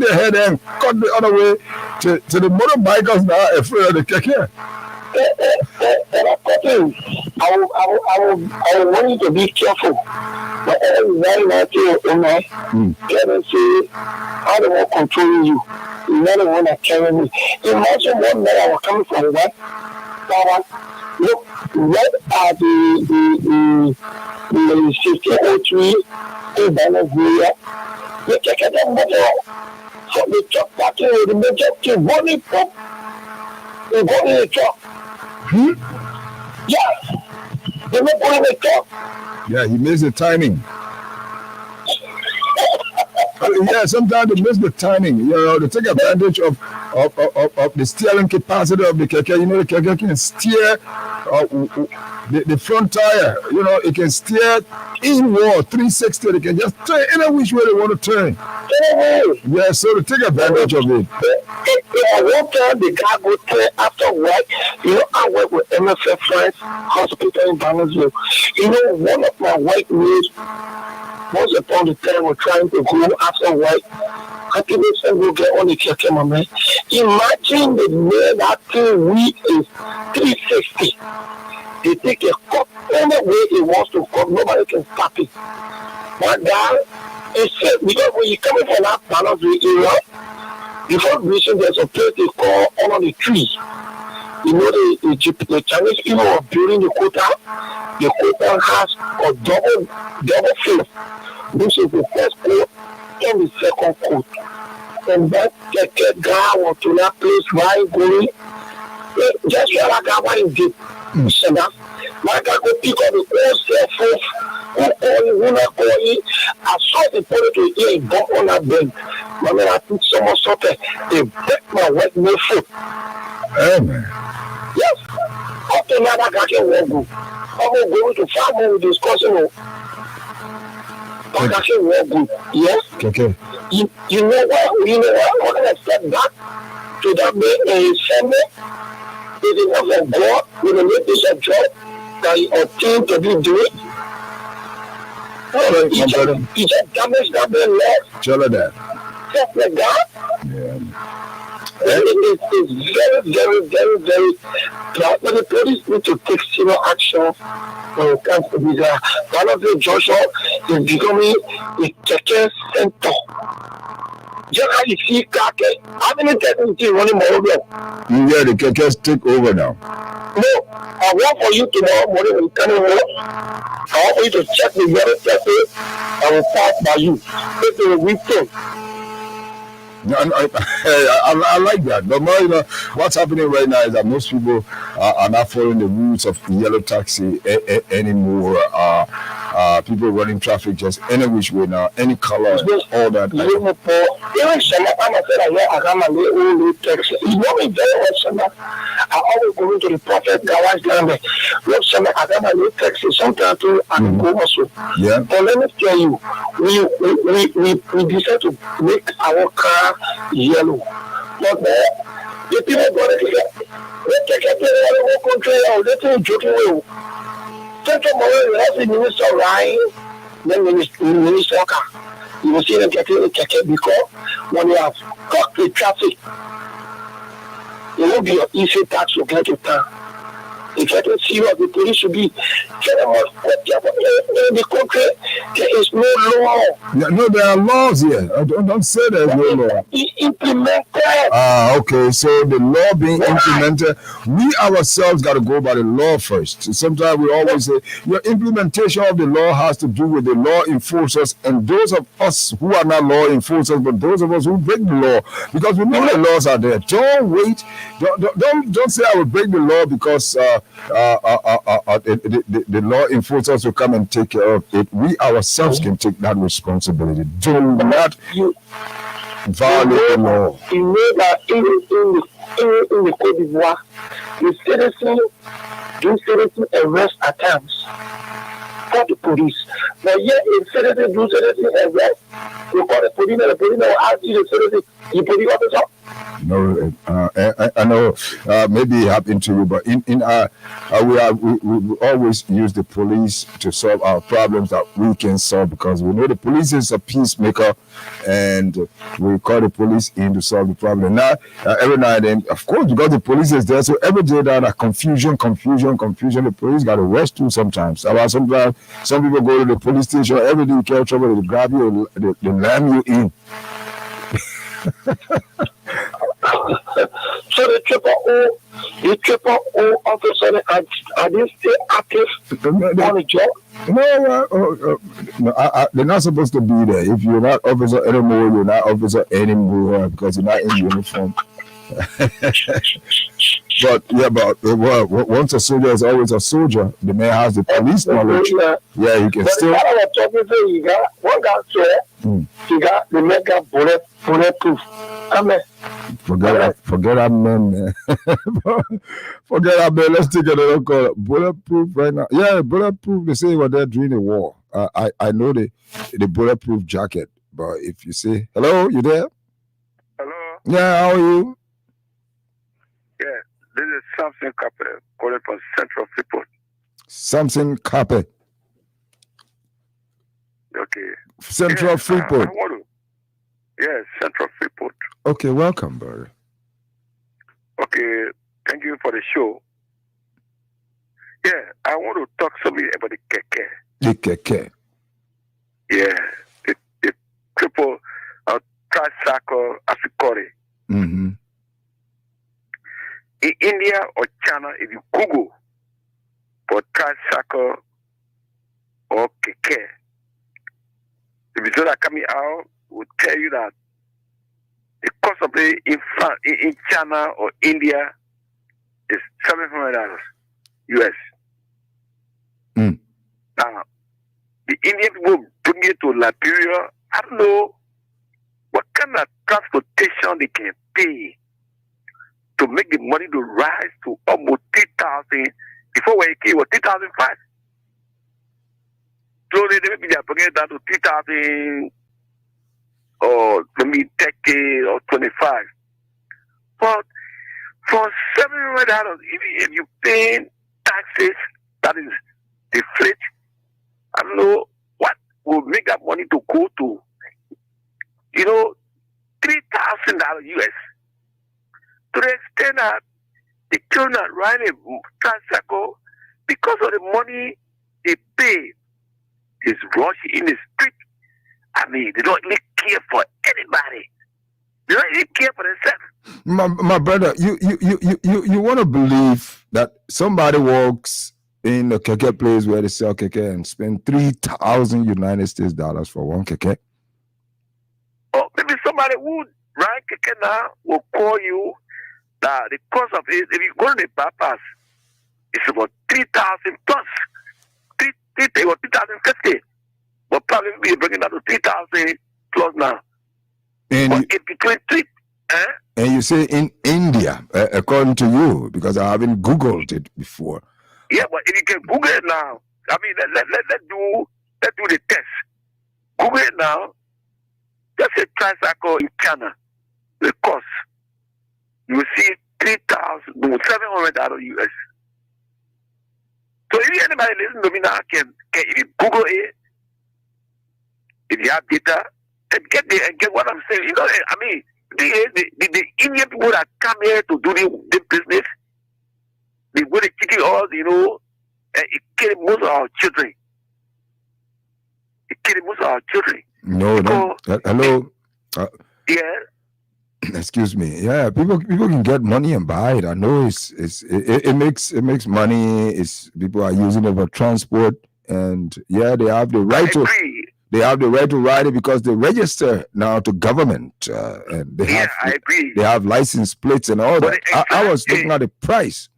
their head in, cut the other way to the motorbikers now are afraid of the keke. I want you to be careful. But very nice get and say, I don't want to control you. You're not the one that carry me. Imagine one day I was coming from that. Look, what are the 1503 in Venezuela? the keke dem move from the truck parking with the major thing, money pop, they go in the truck. Yeah, they don't go in the truck. Yeah, he missed the timing. Yeah, sometimes they miss the timing. You know, they take advantage of the steering capacity of the keke. You know, the keke can steer the front tire. You know, it can steer inward 360. They can just turn any which way they want to turn. Yeah, so they take advantage of it. One time the guy go there after work. You know, I work with MFF Friends Hospital in Balanceville. You know, one of my workmates, once upon the time, were trying to go after work. I think they said, go get on the keke, my man. Imagine the man that week is 360. They take a cut any way he wants to cut. Nobody can stop it. That guy, he said, because when you coming from that Balanceville area, before reaching there's a place they call under the tree. You know, the Chinese people are building the quota. The quota has a double field. This is the first coat and the second coat. And that keke guy was to that place where he going. Just where that guy went deep. So that my guy go pick up the whole cell phone. Who not call you? I saw the put to ear and bump on that bed. My man, I took so much salt. They break my wet no foot. Amen. Yes. Up to now, that guy can walk. I'm going to farm with discussing. But I can walk good. Yes. Okay. You know what? I'm going to step back to that bed and his family. It is not of God. We will make this a job that he obtained to be doing. All right, my brother. He just damaged that bed left. Tell her that. Just like that. Yeah. It's very, very, very, very proud. But the police need to take serious action when it comes to this. One of the Joshua is becoming a keke center. Just how you see keke, how many techniques running more block? Yeah, the kekes take over now. No, I want for you tomorrow morning when you come in work. I want for you to check the very person I will pass by you. This is a weekend. I like that. But more, you know, what's happening right now is that most people are not following the rules of yellow taxi anymore. People running traffic just any which way now, any color, all that. I always go into the Prophet garage down there. Look, I got my new taxi. Sometimes too, I go also. Yeah. But let me tell you, we decided to make our car yellow. But the people got it. They take it to the country. They think joking away. Tomorrow we have the minister Ryan, then minister car. You will see them getting the keke because when you have cut the traffic, it will be an easy tax to get to town. If you don't see what the police should be, tell them in the country there is no law. Yeah, no, there are laws here. Don't say there's no law. Implemented. Okay. So the law being implemented, we ourselves got to go by the law first. Sometimes we always say your implementation of the law has to do with the law enforcers and those of us who are not law enforcers, but those of us who break the law, because we know the laws are there. Don't wait. Don't say I will break the law because the law enforcers will come and take care of it. We ourselves can take that responsibility. Do not violate the law. You know that in the Côte d'Ivoire, the citizen arrest at times for the police. But yet, if citizen do citizen arrest, you call the police, and the police will ask you the citizen, you police officer. No, I know maybe it happened to you, but we always use the police to solve our problems that we can solve, because we know the police is a peacemaker and we call the police in to solve the problem. Now, every now and then, of course, because the police is there, so every day that confusion, the police got to rest too sometimes. Sometimes some people go to the police station, every day you catch trouble, they grab you, they lam you in. So the triple O officer Are they still active on the job? No, they're not supposed to be there. If you're not officer anymore, you're not officer anymore because you're not in uniform. But once a soldier is always a soldier. The man has the police knowledge. Yeah, he can still. You got one guy said he got the man got bulletproof. Amen. Forget that man. Forget that man. Let's take another call. Bulletproof right now. Yeah, bulletproof. They say when they're during the war. I know the bulletproof jacket. But if you say hello, you there? Hello. Yeah, how are you? Yeah, this is Samson Capel calling from Central Freeport. Samson Capel. Okay. Central Freeport. Yes, Central Freeport. Okay, welcome, brother. Okay, thank you for the show. Yeah, I want to talk to you about the keke. The keke. Yeah, the triple tricycle Afikori. Mm-hmm. In India or China, if you Google for tricycle or keke, the results are coming out will tell you that the cost of it in China or India is $700 US. Mm. Now, the Indian people bring it to Liberia. I don't know what kind of transportation they can pay to make the money to rise to almost 3,000. Before when it came, it was 3,005. Slowly, maybe they're bringing it down to 3,000 or maybe 30 or 25. But for $700, if you pay taxes, that is the freight, I don't know what will make that money to go to, $3,000 US. To the extent that the children are riding a tricycle because of the money they pay is rushing in the street. I mean, they don't really care for anybody. They don't really care for themselves. My brother, you want to believe that somebody walks in a keke place where they sell keke and spend 3,000 United States dollars for one keke? Oh, maybe somebody who ride keke now will call you that the cost of it, if you go to the bypass, it's about 3,000 plus. 3,050. But probably we're bringing that to 3,000 plus now. And but in between and you say in India, according to you, because I haven't Googled it before. Yeah, but if you can Google it now, I mean, let's do the test. Google it now. Just a tricycle in China, the cost. You will see $700 US. So if anybody listen to me now can if you Google it, if you have data, and get what I'm saying. I mean, the Indian people that come here to do the business, they go to cheating us, and it kills most of our children. No. Hello. Yeah. Excuse me. Yeah, people can get money and buy it. I know it makes money. People are using it for transport, and yeah, they have the right to. They have the right to ride it because they register now to government, and they have. I agree. They have license plates and all that. Exactly. I was looking at the price.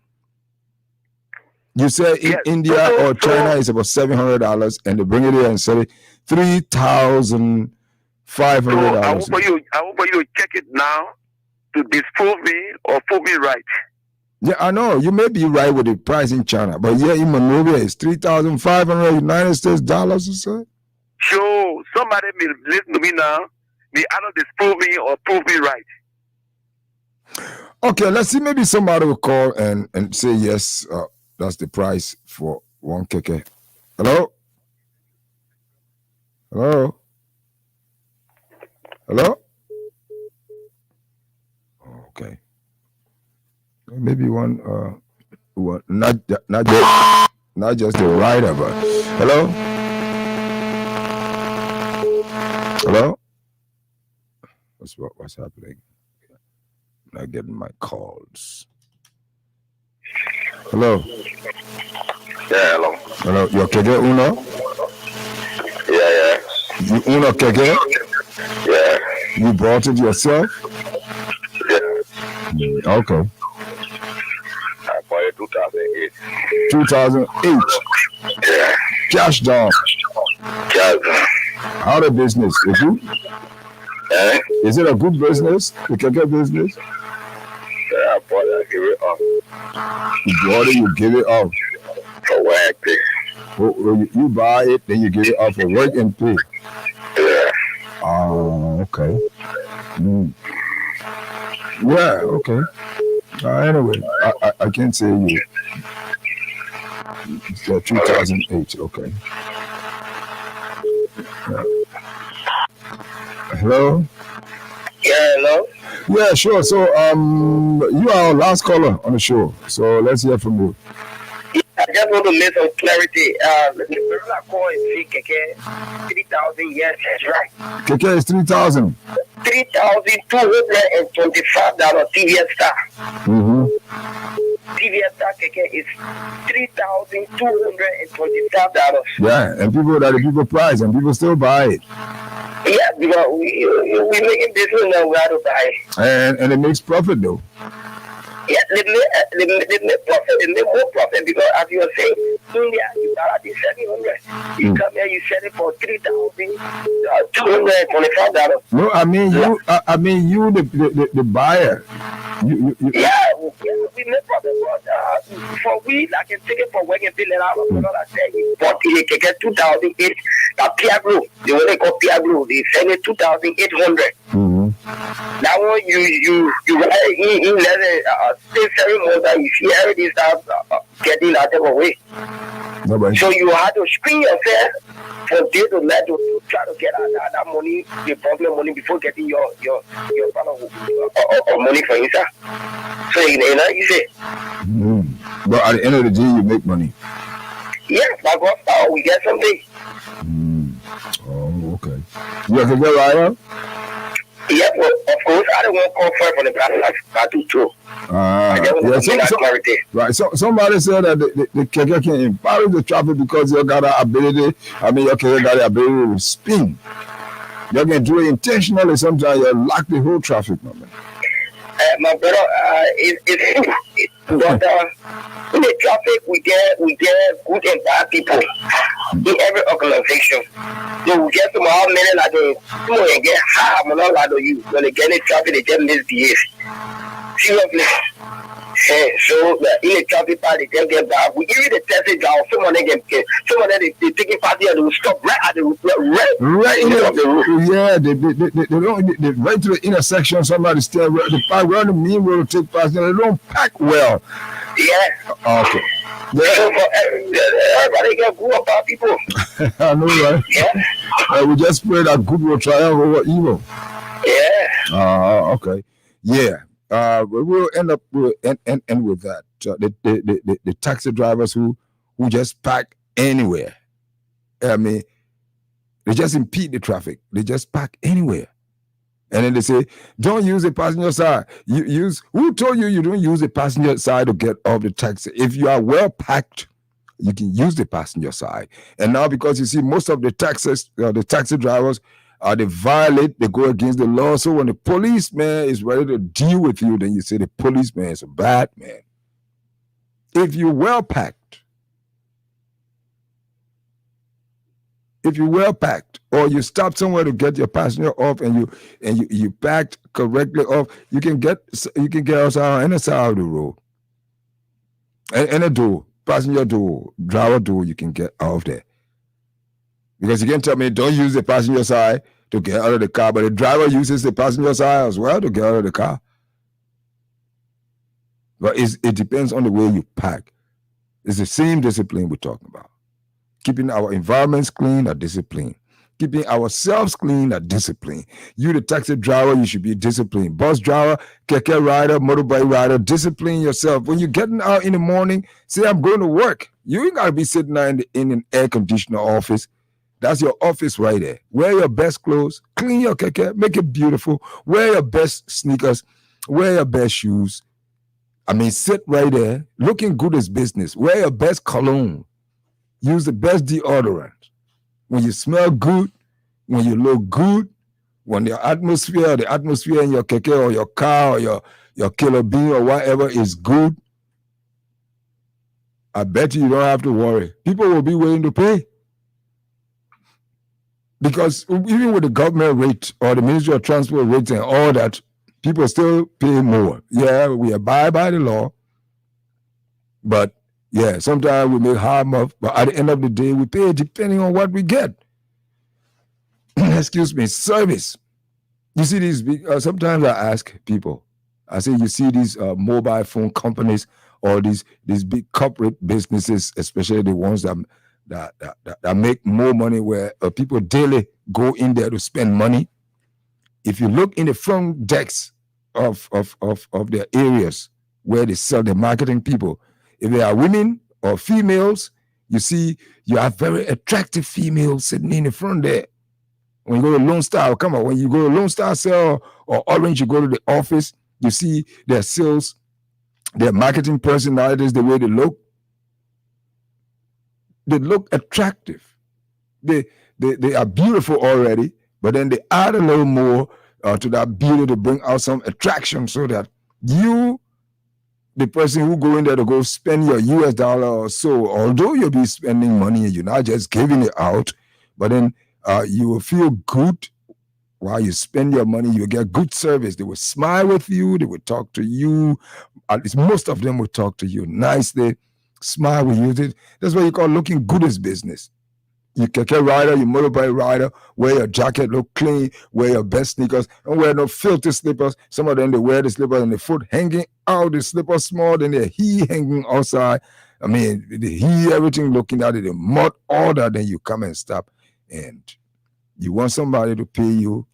You say in India or China it's about $700, and they bring it here and sell it $3,500. I want for you to check it now to disprove me or prove me right. Yeah, I know you may be right with the price in China, but yeah, in Monrovia it's 3,500 United States dollars. You say? Sure, somebody may listen to me now. May either disprove me or prove me right. Okay, let's see. Maybe somebody will call and say yes. That's the price for one keke. Hello? Okay. Maybe one not just the rider, but hello? What's happening? I'm not getting my calls. Hello. Yeah, hello. Hello, your keke uno? Yeah. You uno keke? Yeah. You bought it yourself? Yeah. Okay. I bought it 2008. 2008. Yeah. Cash down. How the business? Is it? Eh? Is it a good business? The keke business? Yeah, I bought it. I give it up. You bought it, you give it up. For work pay. You buy it, then you give it up for work and pay. Yeah. Oh, okay. Yeah, okay. Anyway, I can't say you. It's 2008, okay. Hello? Yeah, hello? Yeah, sure. So, you are our last caller on the show. So let's hear from you. I just want to make some clarity. The person I call is Keke 3,000 yes, that's right. Keke is 3,000. $3,225 TVS Star. Mm-hmm. TVS Star Keke is $3,225. Yeah, and people price and people still buy it. Yeah, because we making business now, we have to buy it. And it makes profit though. Yeah, they make profit, they make more profit because as you were saying, India, you got at 700. You come here, you sell it for $3,225. No, I mean you, the buyer. You. Yeah, we make profit, but for we, I can take it for work and fill it out. I said, you bought it, can get 2008. Piagro, the one they call Piagro, they sell it 2,800. Mm-hmm. That one you in stay 7 months and you see everything starts getting out of the way. Nobody. So you have to screen yourself from day to night to try to get that money, the problem money before getting your kind of money for yourself. So you know you say. Mm-hmm. But at the end of the day, you make money. Yeah, by God's power, we get something. Oh, okay. You can get right up? Yeah, well, of course, I don't want to call for the brand like Batu too. Right. So somebody said that the keke can empower the traffic because you got the ability. I mean, your keke got the ability to spin. You can do it intentionally. Sometimes you lock the whole traffic, my man. My brother, but in the traffic, we get good and bad people in every organization. So we get some how many like they get high, I'm not like you. When they get in the traffic, they just misbehave. Seriously. So in the traffic part, they just get bad. We give you the test down. Someone they taking part here, they will stop right at the right in the road. Yeah, they right to the intersection. Somebody stay the park around the main road to take past. They don't pack well. Yeah. Okay. Yeah. So for everybody get good about people. I know, right? Yeah. We just pray that good will triumph over evil. Yeah. Okay. Yeah. We'll end with that. The taxi drivers who just park anywhere. I mean, they just impede the traffic. They just park anywhere. And then they say, don't use the passenger side. Who told you you don't use the passenger side to get off the taxi? If you are well packed, you can use the passenger side. And now because you see most of the taxi drivers, they violate, they go against the law. So when the policeman is ready to deal with you, then you say the policeman is a bad man. If you're well packed, or you stop somewhere to get your passenger off, and you packed correctly off, you can get us on any side of the road, and a door, passenger door, driver door, you can get off there. Because you can tell me don't use the passenger side to get out of the car, but the driver uses the passenger side as well to get out of the car. But it depends on the way you pack. It's the same discipline we're talking about. Keeping our environments clean are discipline. Keeping ourselves clean are discipline. You, the taxi driver, you should be disciplined. Bus driver, keke rider, motorbike rider, discipline yourself. When you're getting out in the morning, say, I'm going to work. You ain't got to be sitting there in an air-conditioner office. That's your office right there. Wear your best clothes. Clean your keke. Make it beautiful. Wear your best sneakers. Wear your best shoes. I mean, sit right there. Looking good is business. Wear your best cologne. Use the best deodorant. When you smell good, when you look good, when the atmosphere in your keke or your car or your kilo bean or whatever is good, I bet you don't have to worry. People will be willing to pay. Because even with the government rate or the Ministry of Transport rates and all that, people still pay more. Yeah, we abide by the law. But yeah, sometimes we make hard enough, but at the end of the day, we pay depending on what we get. Excuse me, service. You see these big, sometimes I ask people, I say, you see these mobile phone companies or these big corporate businesses, especially the ones that make more money, where people daily go in there to spend money. If you look in the front decks of their areas where they sell the marketing people, if they are women or females, you see you have very attractive females sitting in the front there. When you go to Lone Star, come on, when you go to Lone Star Sale or Orange, you go to the office, you see their sales, their marketing personalities, the way they look attractive. They are beautiful already, but then they add a little more to that beauty to bring out some attraction, so that you, the person who go in there to go spend your US dollar or so, although you'll be spending money, you're not just giving it out, but then you will feel good while you spend your money. You get good service. They will smile with you. They will talk to you. At least most of them will talk to you nicely, smile with you. That's what you call looking good is business. You keke rider, you motorbike rider, wear your jacket, look clean, wear your best sneakers, don't wear no filthy slippers. Some of them, they wear the slippers and the foot hanging out, the slippers small, then their heel hanging outside. I mean, the heel, everything looking at it, the mud, all that, then you come and stop. And you want somebody to pay you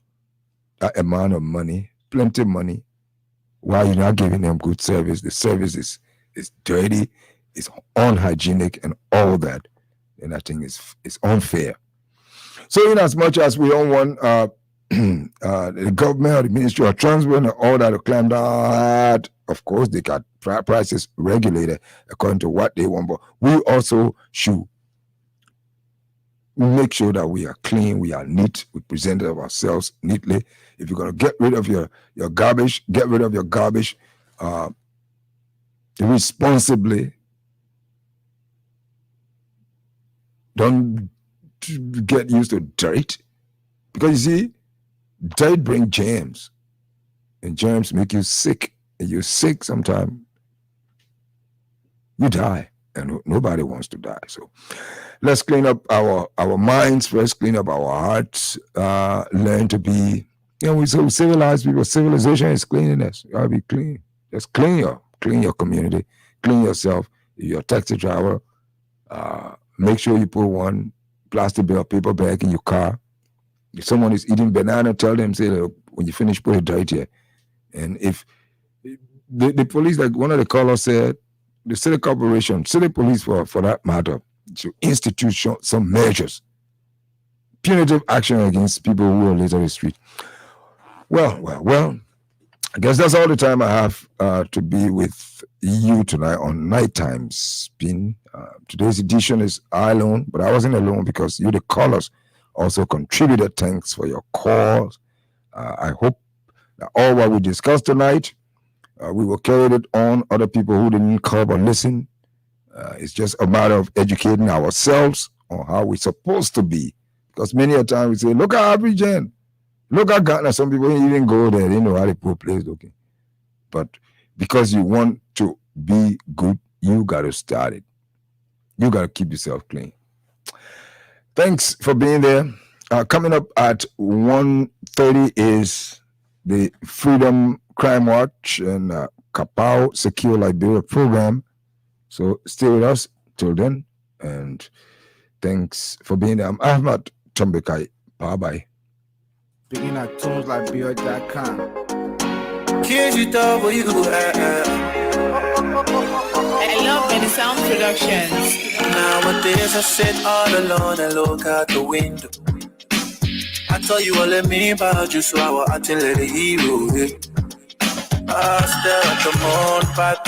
that amount of money, plenty of money, while you're not giving them good service. The service is dirty, it's unhygienic and all that. And I think it's unfair. So in as much as we don't want the government or the Ministry of Transport and all that to climb down, of course they got prices regulated according to what they want, but we also should make sure that we are clean, we are neat, we present ourselves neatly. If you're going to get rid of your garbage, get rid of your garbage responsibly. Don't get used to dirt, because you see, dirt brings germs, and germs make you sick. And you're sick sometimes, you die, and nobody wants to die. So let's clean up our minds first, clean up our hearts, learn to be, we so civilized people. Civilization is cleanliness. You gotta be clean. Just clean your community, clean yourself. If you're a taxi driver, make sure you put one plastic bag or paper bag in your car. If someone is eating banana, tell them, say, when you finish, put it right here. And if the police, like one of the callers said, the city corporation, city police for that matter, to institute some measures, punitive action against people who are litter the street. Well, I guess that's all the time I have to be with you tonight on Nighttime Spin. Today's edition is I alone, but I wasn't alone because you, the callers, also contributed. Thanks for your calls. I hope that all what we discussed tonight, we will carry it on other people who didn't call but listen. It's just a matter of educating ourselves on how we're supposed to be. Because many a time we say, look at Abidjan, look at Ghana. Some people even go there, they know how the poor place looking. But because you want to be good, you got to start it. You got to keep yourself clean. Thanks for being there. Coming up at 1:30 is the Freedom Crime Watch and Kapau Secure Liberia program. So stay with us till then. And thanks for being there. I'm Ahmad Chambekai. Bye-bye. Speaking at tuneslibeer.com. I love Benny Sound Productions. Nowadays I sit all alone and look out the window. I tell you all of me about you, so I will tell the hero. I stare at the moon, but